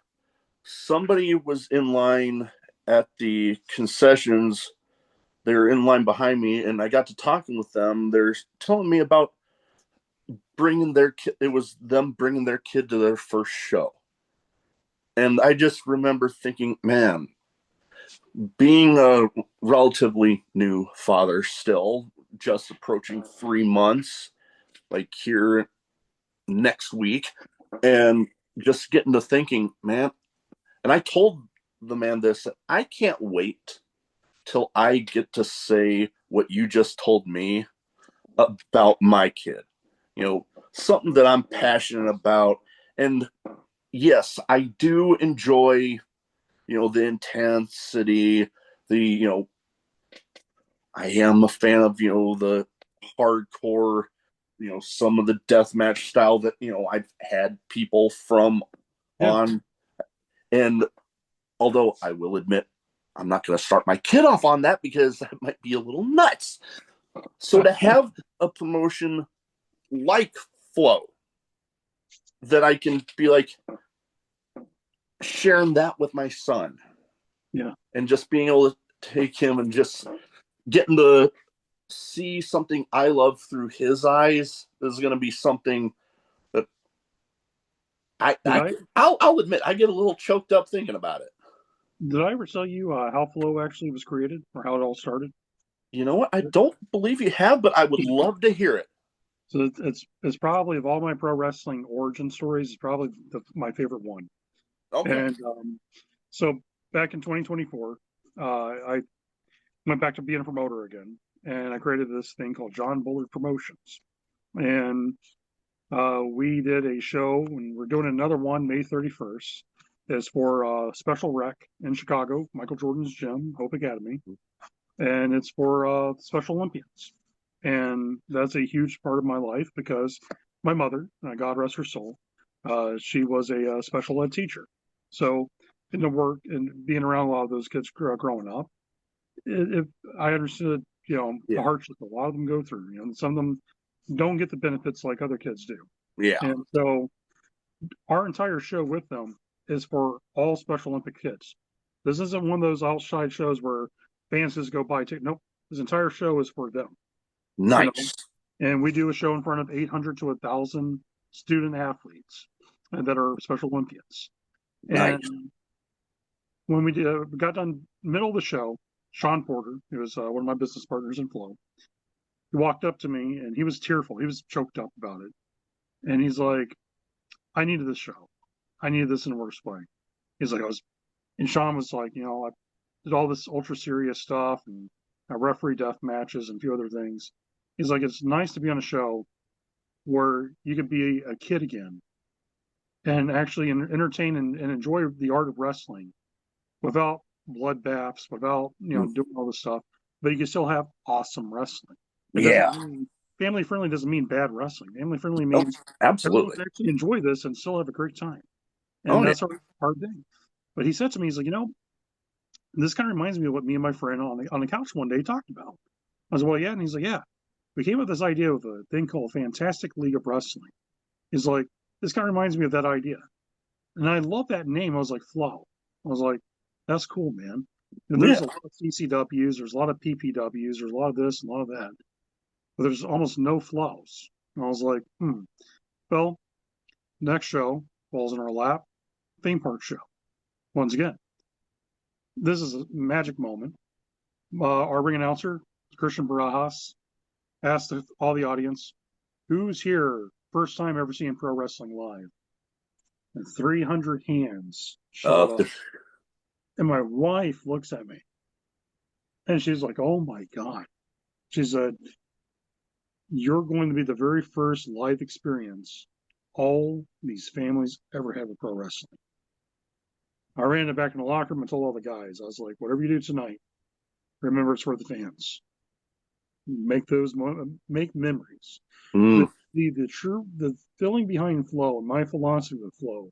somebody was in line at the concessions. They were in line behind me, and I got to talking with them. They're telling me about bringing their kid. It was them bringing their kid to their first show. And I just remember thinking, man, being a relatively new father still, just approaching 3 months, like here next week, and just getting to thinking, man, and I told the man this, I can't wait till I get to say what you just told me about my kid. Something that I'm passionate about. And yes, I do enjoy, the intensity, I am a fan of, the hardcore, some of the deathmatch style that, I've had people from on. And although I will admit, I'm not going to start my kid off on that because that might be a little nuts. So to have a promotion like Flow that I can be like sharing that with my son, and just being able to take him and just getting to see something I love through his eyes is going to be something that I'll admit I get a little choked up thinking about it. Did I ever tell you how Flow actually was created or how it all started? You know what? I don't believe you have, but I would love to hear it. So it's probably, of all my pro wrestling origin stories, it's probably my favorite one. Okay. And so back in 2024, I went back to being a promoter again, and I created this thing called John Bullard Promotions. And we did a show, and we're doing another one May 31st. It's for Special Rec in Chicago, Michael Jordan's gym, Hope Academy. And it's for Special Olympians. And that's a huge part of my life because my mother, God rest her soul, she was a special ed teacher. So in the work and being around a lot of those kids growing up, I understood, the hardships a lot of them go through. And some of them don't get the benefits like other kids do. Yeah. And so our entire show with them is for all Special Olympic kids. This isn't one of those outside shows where fans just go buy tickets. Nope. This entire show is for them. Nice. And we do a show in front of 800 to 1,000 student athletes that are Special Olympians. Nice. And when we got done middle of the show, Sean Porter, who was one of my business partners in Flow, he walked up to me and he was tearful. He was choked up about it. And he's like, I needed this show. I needed this in the worst way. He's like, and Sean was like, I did all this ultra serious stuff and referee death matches and a few other things. He's like, it's nice to be on a show where you could be a kid again and actually entertain and enjoy the art of wrestling without bloodbaths, without, doing all this stuff, but you can still have awesome wrestling. Family friendly doesn't mean bad wrestling. Family friendly means absolutely actually enjoy this and still have a great time. And that's our thing. But he said to me, he's like, And this kind of reminds me of what me and my friend on the couch one day talked about. I was like, well, yeah. And he's like, yeah, we came up with this idea of a thing called Fantastic League of Wrestling. He's like, this kind of reminds me of that idea. And I love that name. I was like, Flow. I was like, that's cool, man. And there's a lot of CCWs, there's a lot of PPWs, there's a lot of this and a lot of that. But there's almost no flows. And I was like, Well, next show falls in our lap, theme park show. Once again, this is a magic moment. Our ring announcer, Christian Barajas, asked all the audience, who's here first time ever seeing pro wrestling live? And 300 hands showed up. And my wife looks at me and she's like, oh my God. She said, you're going to be the very first live experience all these families ever have with pro wrestling. I ran it back in the locker room and told all the guys, I was like, whatever you do tonight, remember it's for the fans. Make memories. The feeling behind Flow and my philosophy with Flow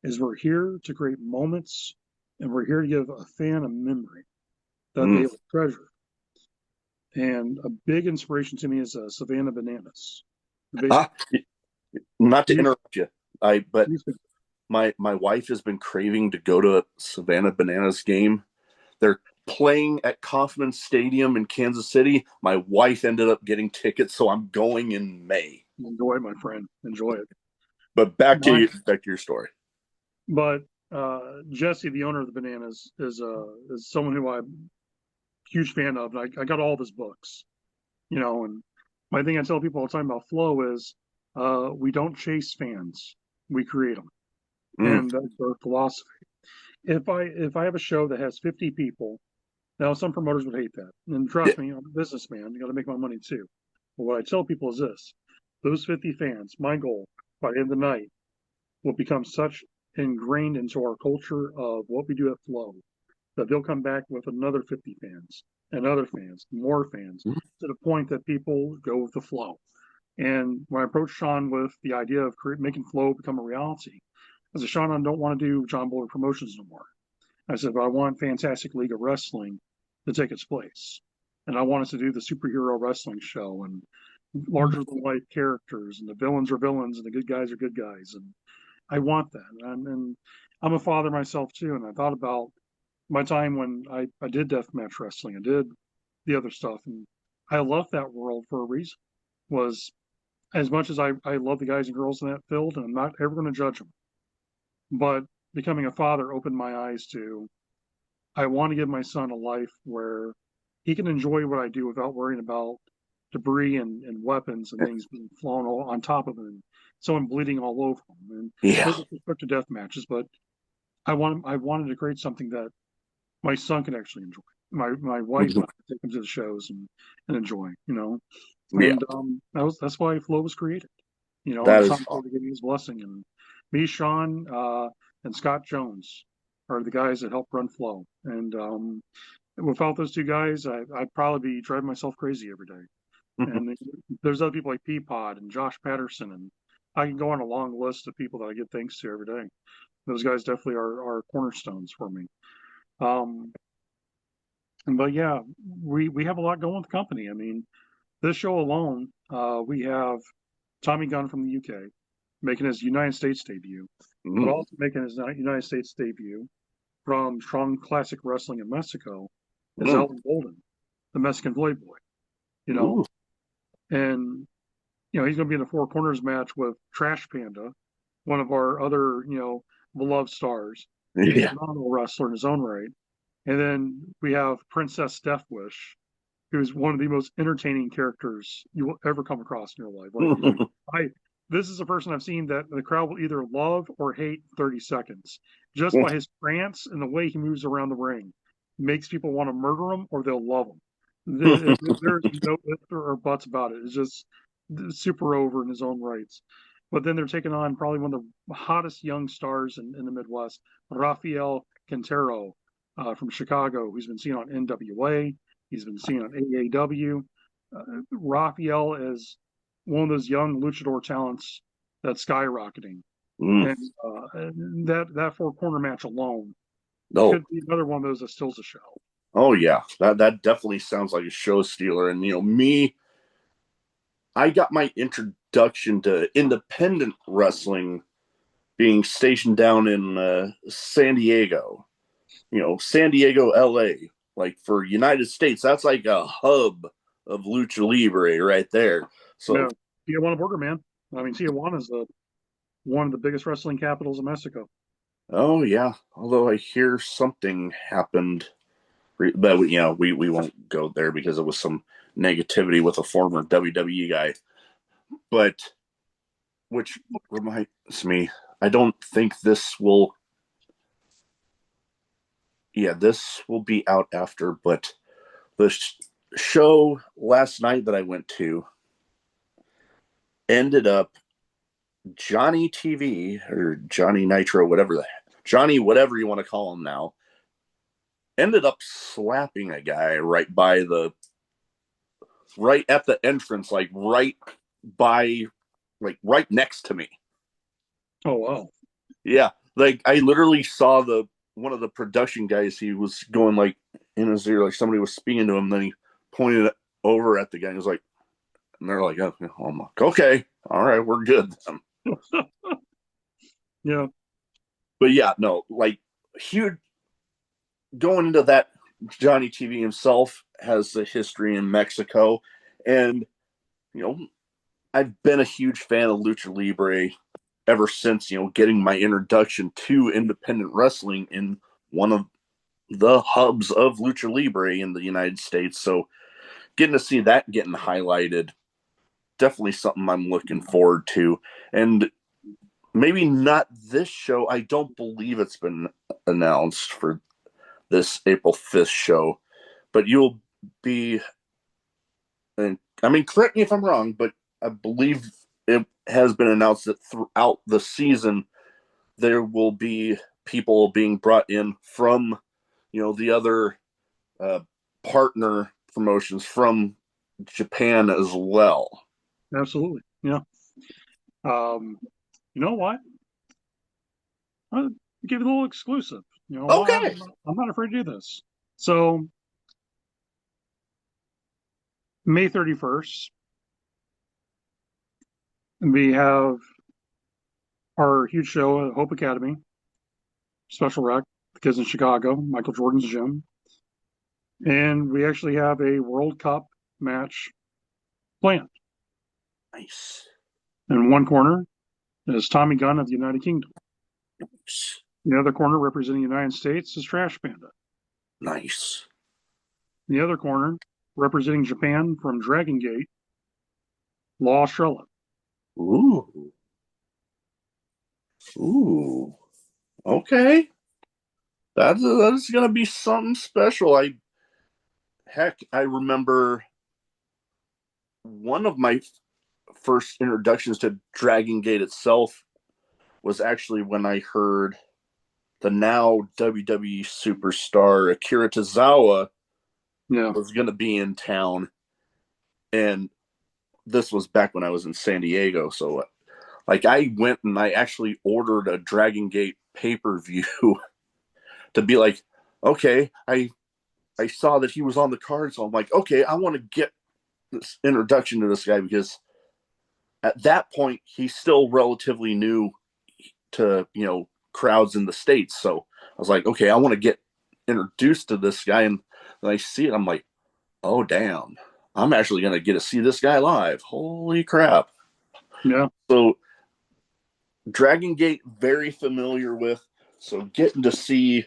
is we're here to create moments and we're here to give a fan a memory that they will treasure. And a big inspiration to me is Savannah Bananas. Not to interrupt you, but my wife has been craving to go to a Savannah Bananas game. They're playing at Cauffman Stadium in Kansas City. My wife ended up getting tickets, so I'm going in May. Enjoy it, my friend. Enjoy it. But back to your story. But Jesse, the owner of the Bananas, is someone who I'm a huge fan of. And I got all of his books, and my thing I tell people all the time about Flow is we don't chase fans, we create them. And that's our philosophy. If I have a show that has 50 people, now some promoters would hate that. And trust me, I'm a businessman, you got to make my money too. But what I tell people is this: those 50 fans, my goal by the end of the night will become such ingrained into our culture of what we do at Flow that they'll come back with another 50 fans and other fans, more fans, to the point that people go with the flow. And when I approached Sean with the idea of making Flow become a reality, I said, Sean, I don't want to do John Bullard Promotions no more. I said, but I want Fantastic League of Wrestling to take its place. And I want us to do the superhero wrestling show and larger than life characters, and the villains are villains and the good guys are good guys. And I want that. And I'm a father myself too. And I thought about my time when I did deathmatch wrestling. I did the other stuff. And I left that world for a reason. Was as much as I love the guys and girls in that field, and I'm not ever going to judge them. But becoming a father opened my eyes to, I want to give my son a life where he can enjoy what I do without worrying about debris and weapons and things being flown on top of him and someone bleeding all over him. And those are to death matches, but I wanted to create something that my son can actually enjoy. My wife can take him to the shows and enjoy, And that's why Flow was created. That is awesome. To give me his blessing. And me, Sean, and Scott Jones are the guys that help run Flow. And without those two guys, I'd probably be driving myself crazy every day. And there's other people like Peapod and Josh Patterson, and I can go on a long list of people that I give thanks to every day. Those guys definitely are cornerstones for me. But yeah, we have a lot going with the company. I mean, this show alone, we have Tommy Gunn from the UK making his United States debut, but also making his United States debut from Strong Classic Wrestling in Mexico is Elton Golden, the Mexican Playboy, and he's going to be in the Four Corners match with Trash Panda, one of our other beloved stars. He's a phenomenal wrestler in his own right. And then we have Princess Deathwish, who's one of the most entertaining characters you will ever come across in your life. Like, this is a person I've seen that the crowd will either love or hate 30 seconds. Just by his trance and the way he moves around the ring. Makes people want to murder him or they'll love him. There's no ifs or buts about it. It's just super over in his own rights. But then they're taking on probably one of the hottest young stars in the Midwest, Rafael Quintero from Chicago, who's been seen on NWA. He's been seen on AAW. Rafael is one of those young luchador talents that's skyrocketing. And that four corner match alone It No. could be another one of those that steals the show. Oh yeah, that definitely sounds like a show stealer. And me, I got my introduction to independent wrestling being stationed down in San Diego. San Diego, LA. Like for United States, that's like a hub of lucha libre right there. So, Yeah, Tijuana Border, man. I mean, Tijuana is one of the biggest wrestling capitals of Mexico. oh yeah. Although I hear something happened, but we won't go there because it was some negativity with a former WWE guy. But which reminds me, I don't think this will. Yeah, this will be out after, but the show last night that I went to ended up Johnny TV or Johnny Nitro, Johnny, whatever you want to call him now, ended up slapping a guy right at the entrance, like right next to me. Oh wow! Yeah, like I literally saw one of the production guys. He was going like in his ear, like somebody was speaking to him. Then he pointed over at the guy and was like, and they're like, oh, I'm like, okay, all right, we're good then. Yeah, But yeah, no, like huge going into that. Johnny TV himself has a history in Mexico, and you know, I've been a huge fan of lucha libre ever since getting my introduction to independent wrestling in one of the hubs of lucha libre in the United States. So getting to see that getting highlighted, definitely something I'm looking forward to. And maybe not this show. I don't believe it's been announced for this April 5th show, but you'll be, and I mean, correct me if I'm wrong, but I believe it has been announced that throughout the season, there will be people being brought in from, the other partner promotions from Japan as well. absolutely. Yeah. You know what? I'll give you a little exclusive. Okay. I'm not afraid to do this. So May 31st, we have our huge show at Hope Academy, Special Rec, the kids in Chicago, Michael Jordan's gym. And we actually have a World Cup match planned. Nice. In one corner is Tommy Gunn of the United Kingdom. Nice. In the other corner, representing the United States, is Trash Panda. Nice. In the other corner, representing Japan from Dragon Gate, Law Charlotte. Ooh. Ooh. Okay. That's gonna be something special. I remember one of my first introductions to Dragon Gate itself was actually when I heard the now WWE superstar Akira Tozawa was going to be in town. And this was back when I was in San Diego. So, like, I went and I actually ordered a Dragon Gate pay-per-view to be like, okay, I saw that he was on the card. So I'm like, okay, I want to get this introduction to this guy because at that point, he's still relatively new to, crowds in the States. So I was like, okay, I want to get introduced to this guy. And then I see it. I'm like, oh, damn. I'm actually going to get to see this guy live. Holy crap. Yeah. So Dragon Gate, very familiar with. So getting to see,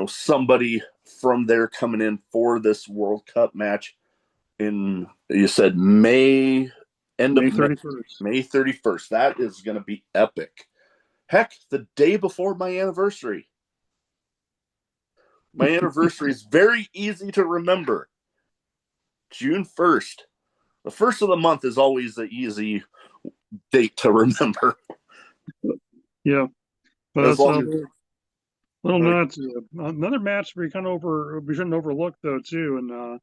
somebody from there coming in for this World Cup match in, you said May, end May of 31st. May 31st. That is going to be epic. Heck, the day before my anniversary. My anniversary is very easy to remember. June 1st. The first of the month is always the easy date to remember. Yeah. But As that's long a little nuts. Another match we shouldn't overlook though too, and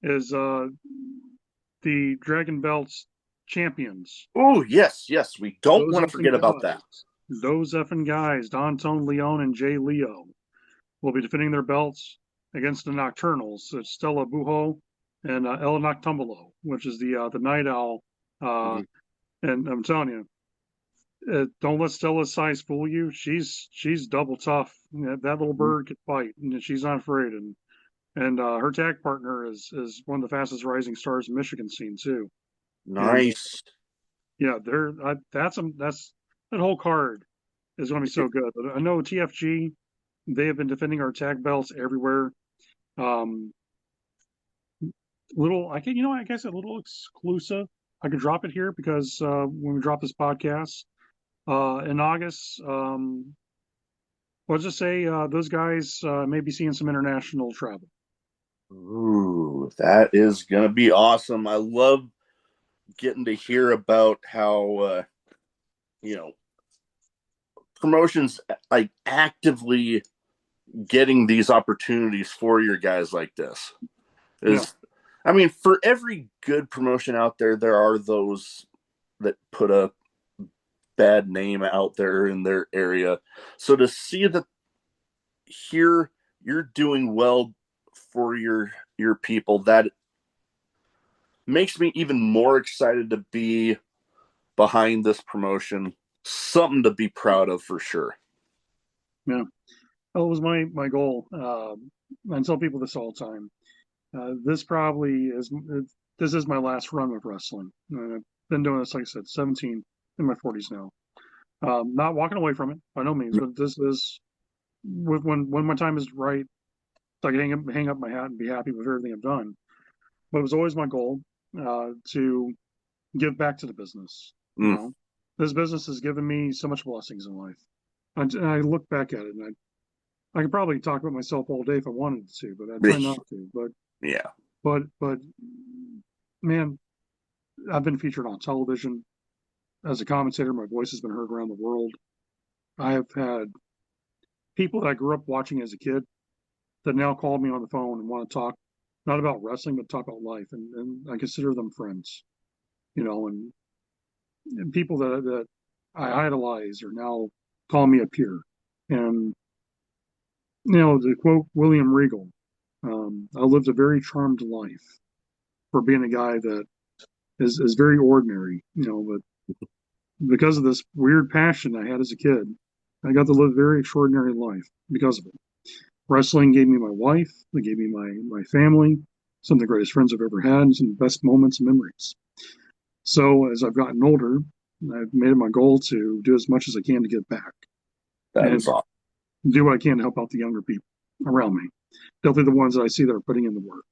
is the Dragon Belts champions. Oh, yes. We don't Those want to effing forget about that. guys. Those effing guys, Don Tone Leon and Jay Leo. will be defending their belts against the Nocturnals. It's Stella Buho and El Noctumbulo, which is the Night Owl. Mhm. And I'm telling you, don't let Stella's size fool you. She's double tough. That little bird can fight, and she's not afraid. And her tag partner is one of the fastest rising stars in Michigan scene too. And Nice. yeah, that's that whole card is going to be so good. But I know TFG, they have been defending our tag belts everywhere. Um, I guess a little exclusive. I could drop it here because when we drop this podcast in August, let's just say those guys may be seeing some international travel. Ooh, that is gonna be awesome. I love getting to hear about how you know promotions like actively getting these opportunities for your guys like this. Yeah, Is I mean, for every good promotion out there, there are those that put a bad name out there in their area. So to see that here you're doing well for your people, that makes me even more excited to be behind this promotion. Something to be proud of for sure. yeah. That was my goal. I tell people this all the time. This probably this is my last run with wrestling. I've been doing this, like I said, 17 in my 40s now. Not walking away from it by no means, but this is when my time is right, so I can hang up my hat and be happy with everything I've done. But it was always my goal to give back to the business. You Mm. know, this business has given me so much blessings in life. I look back at it, and I could probably talk about myself all day if I wanted to, but I try not to. Yeah. But man, I've been featured on television as a commentator. My voice has been heard around the world. I have had people that I grew up watching as a kid that now call me on the phone and want to talk, not about wrestling, but talk about life, and I consider them friends. You know, and people that I idolize are now calling me a peer. And to quote William Regal, I lived a very charmed life for being a guy that is very ordinary, but because of this weird passion I had as a kid, I got to live a very extraordinary life because of it. Wrestling gave me my wife, it gave me my family, some of the greatest friends I've ever had, and some of the best moments and memories. So as I've gotten older, I've made it my goal to do as much as I can to give back That and is awesome. do what I can to help out the younger people around me. Definitely the ones that I see that are putting in the work.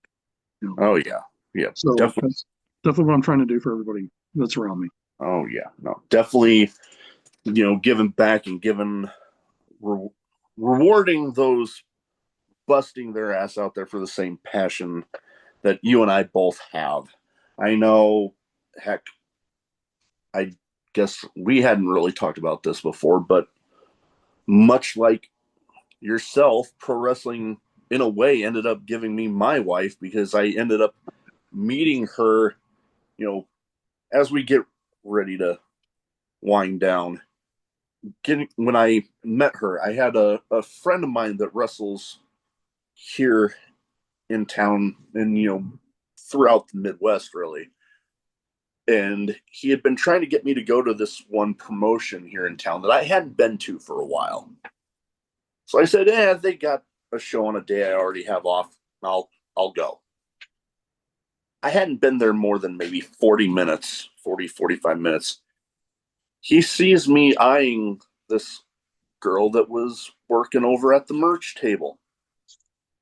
Oh yeah. Yeah. So Definitely. that's definitely what I'm trying to do for everybody that's around me. Oh yeah. No. Definitely, giving back and rewarding those busting their ass out there for the same passion that you and I both have. I know, heck, I guess we hadn't really talked about this before, but much like yourself, pro wrestling in a way ended up giving me my wife because I ended up meeting her, as we get ready to wind down. When I met her, I had a friend of mine that wrestles here in town and throughout the Midwest really. And he had been trying to get me to go to this one promotion here in town that I hadn't been to for a while. So I said, they got a show on a day I already have off. I'll go. I hadn't been there more than maybe 40 minutes, 45 minutes. He sees me eyeing this girl that was working over at the merch table.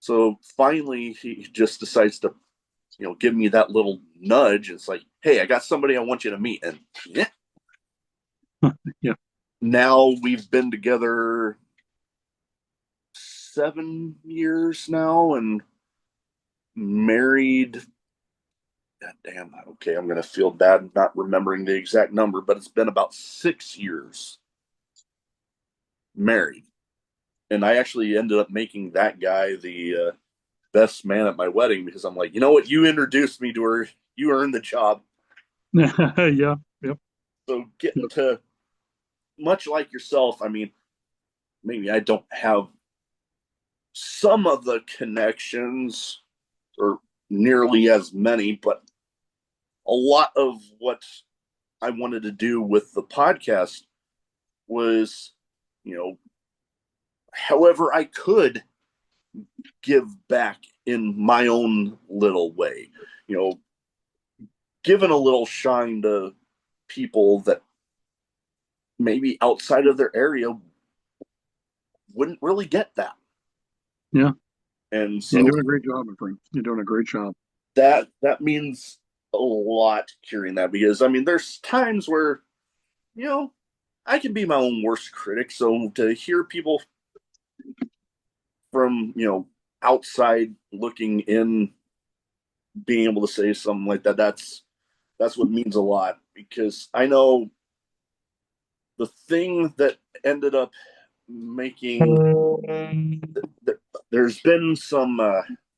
So finally, he just decides to, give me that little nudge. It's like, hey, I got somebody I want you to meet. And yeah. Yeah. Now we've been together 7 years now and married. God damn. Okay, I'm going to feel bad not remembering the exact number, but it's been about 6 years married. And I actually ended up making that guy the best man at my wedding because I'm like, you know what? You introduced me to her. You earned the job. Yeah. Yep. So getting to, much like yourself, I mean, maybe I don't have some of the connections, or nearly as many, but a lot of what I wanted to do with the podcast was, however I could give back in my own little way, you know, giving a little shine to people that maybe outside of their area wouldn't really get that. Yeah. And so You're doing a great job, my friend. You're doing a great job. that means a lot hearing that, because I mean there's times where, I can be my own worst critic. So to hear people from, outside looking in being able to say something like that, that's what means a lot, because I know the thing that ended up making there's been some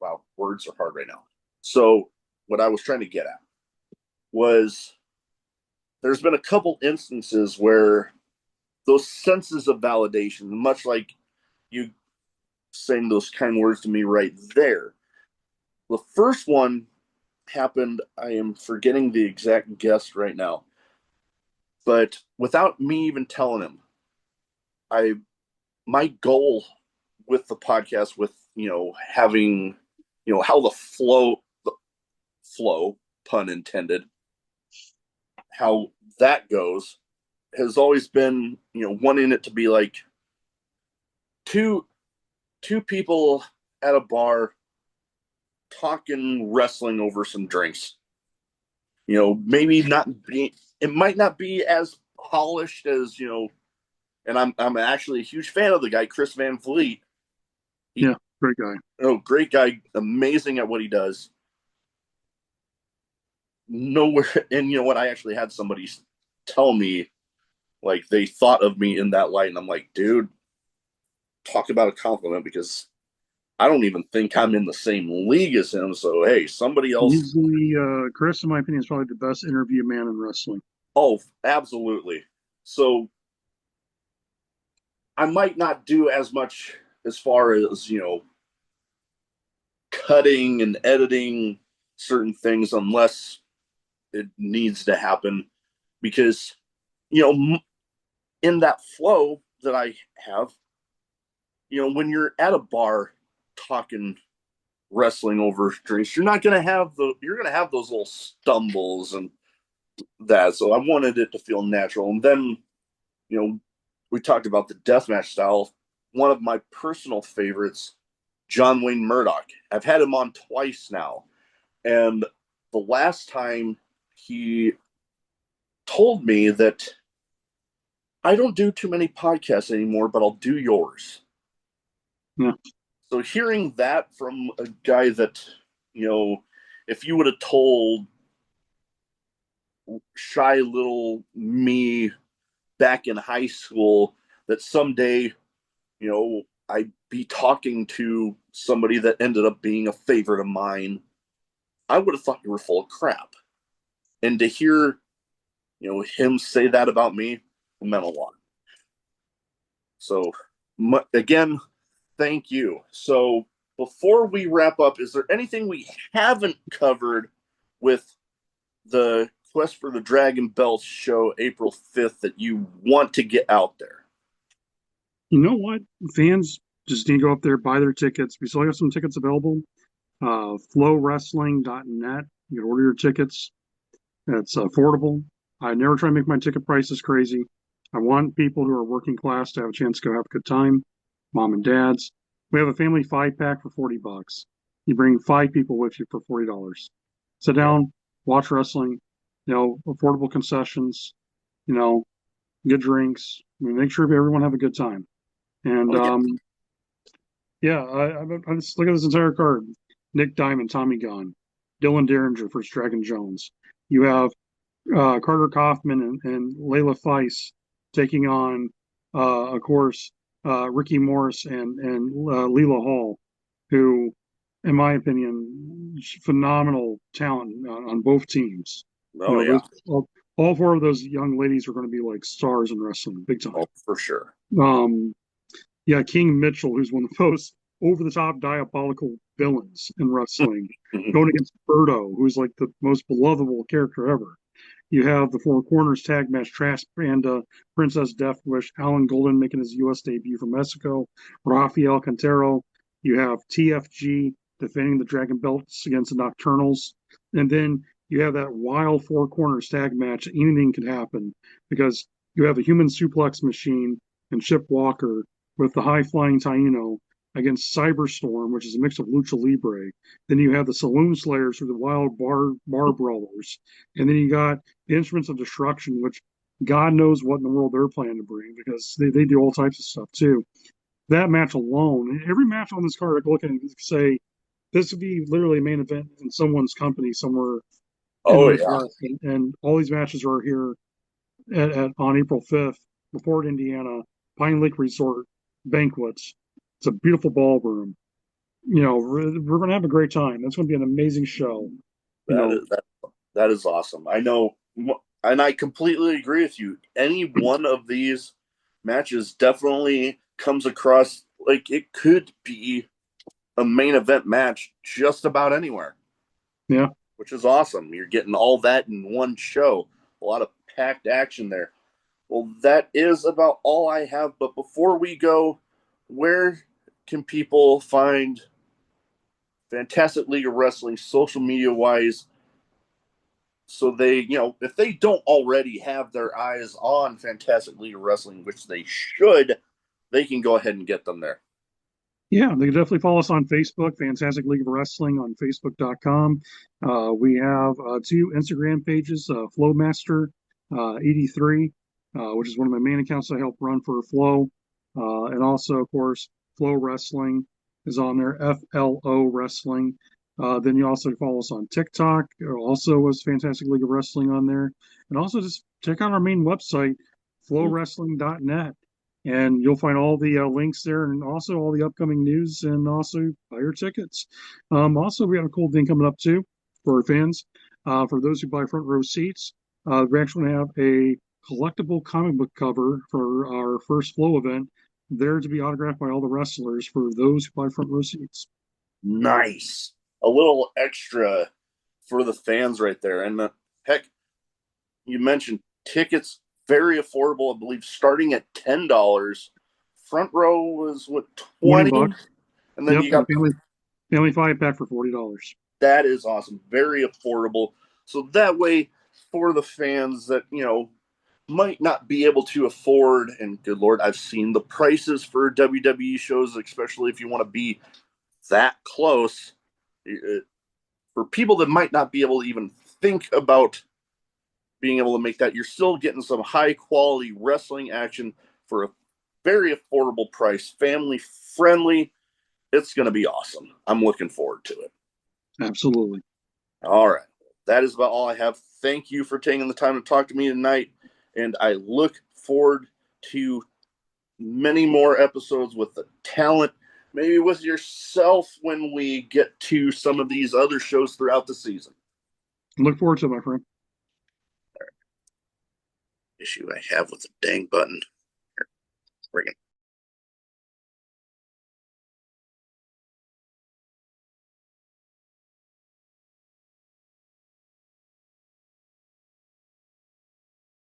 wow, words are hard right now. So what I was trying to get at was there's been a couple instances where those senses of validation, much like you saying those kind words to me right there. The first one happened, I am forgetting the exact guest right now, but without me even telling him, I my goal with the podcast, with having how the flow, pun intended, how that goes, has always been wanting it to be like two people at a bar talking wrestling over some drinks. Maybe not be, it might not be as polished as, and I'm actually a huge fan of the guy, Chris Van Vliet. Yeah, great guy. Oh, great guy, amazing at what he does. Nowhere, and you know what? I actually had somebody tell me, like, they thought of me in that light, and I'm like, dude, talk about a compliment, because I don't even think I'm in the same league as him. So hey, somebody else. He's the Chris, in my opinion, is probably the best interview man in wrestling. Oh, absolutely. So I might not do as much as far as cutting and editing certain things unless it needs to happen, because in that flow that I have, when you're at a bar talking wrestling over drinks, you're going to have those little stumbles and that. So I wanted it to feel natural. And then, we talked about the deathmatch style. One of my personal favorites, John Wayne Murdoch. I've had him on twice now. And the last time he told me that I don't do too many podcasts anymore, but I'll do yours. Yeah. So hearing that from a guy that, if you would have told shy little me back in high school that someday, I'd be talking to somebody that ended up being a favorite of mine, I would have thought you were full of crap. And to hear, him say that about me meant a lot. So, again, thank you. So, before we wrap up, is there anything we haven't covered with the Quest for the Dragon Belts show April 5th that you want to get out there? You know what? Fans just need to go up there, buy their tickets. We still have some tickets available. Flowwrestling.net. You can order your tickets. It's affordable. I never try to make my ticket prices crazy. I want people who are working class to have a chance to go have a good time. Mom and dads. We have a family 5-pack for $40. You bring 5 people with you for $40. Sit down, watch wrestling. Affordable concessions. Good drinks. Make sure everyone have a good time. And yeah, I just look at this entire card. Nick Diamond, Tommy Gunn, Dylan Derringer for Dragon Jones. You have Karter, Cauffman, and Leela Feist taking on, of course, Ricki Morris and Leela Hall, who, in my opinion, phenomenal talent on both teams. Oh, yeah. All 4 of those young ladies are going to be like stars in wrestling, big time. Oh, for sure. Yeah, King Mitchell, who's one of the most over the top diabolical villains in wrestling, Mhm. going against Birdo, who's like the most belovable character ever. You have the Four Corners tag match, Trash Panda, Princess Death Wish, Alan Golden making his U.S. debut from Mexico, Rafael Cantero. You have TFG defending the Dragon Belts against the Nocturnals. And then you have that wild Four Corners tag match. Anything can happen because you have a human suplex machine and Chip Walker with the high flying Taino against Cyberstorm, which is a mix of Lucha Libre. Then you have the Saloon Slayers, who are the wild bar brawlers. And then you got the Instruments of Destruction, which God knows what in the world they're planning to bring because they do all types of stuff too. That match alone, every match on this card, I can look at it and say, this would be literally a main event in someone's company somewhere in the Oh yeah, Midwest. And all these matches are here on April 5th, Report, Indiana, Pine Lake Resort, Banquets. It's a beautiful ballroom. We're going to have a great time. It's going to be an amazing show. You that know, is that is awesome. I know, and I completely agree with you. Any one of these matches definitely comes across like it could be a main event match just about anywhere, yeah. which is awesome. You're getting all that in one show. A lot of packed action there. Well, that is about all I have. But before we go, where can people find Fantastic League of Wrestling social media wise? So they, if they don't already have their eyes on Fantastic League of Wrestling, which they should, they can go ahead and get them there. Yeah, they can definitely follow us on Facebook, Fantastic League of Wrestling on Facebook.com. We have two Instagram pages, Flowmaster 83, which is one of my main accounts I help run for Flow. And also, of course, Flow Wrestling is on there, FLO Wrestling. Then you also follow us on TikTok, also as Fantastic League of Wrestling on there. And also just check out our main website, flowwrestling.net, and you'll find all the links there and also all the upcoming news and also buy your tickets. Also, we have a cool thing coming up too for our fans. For those who buy front row seats, we actually have a collectible comic book cover for our first Flow event there to be autographed by all the wrestlers for those who buy front row seats. Nice. A little extra for the fans right there. And heck, you mentioned tickets, very affordable, I believe, starting at $10. Front row was what, 20 20? bucks. And then Yep, you and got family 5-pack for $40. that is awesome. Very affordable. So that way, for the fans that, might not be able to afford, and good Lord, I've seen the prices for WWE shows, especially if you want to be that close. For people that might not be able to even think about being able to make that, you're still getting some high quality wrestling action for a very affordable price, family friendly. It's going to be awesome. I'm looking forward to it. Absolutely. All right. That is about all I have. Thank you for taking the time to talk to me tonight. And I look forward to many more episodes with the talent, maybe with yourself when we get to some of these other shows throughout the season. Look forward to it, my friend. Issue I have with the dang button. Here, bring it.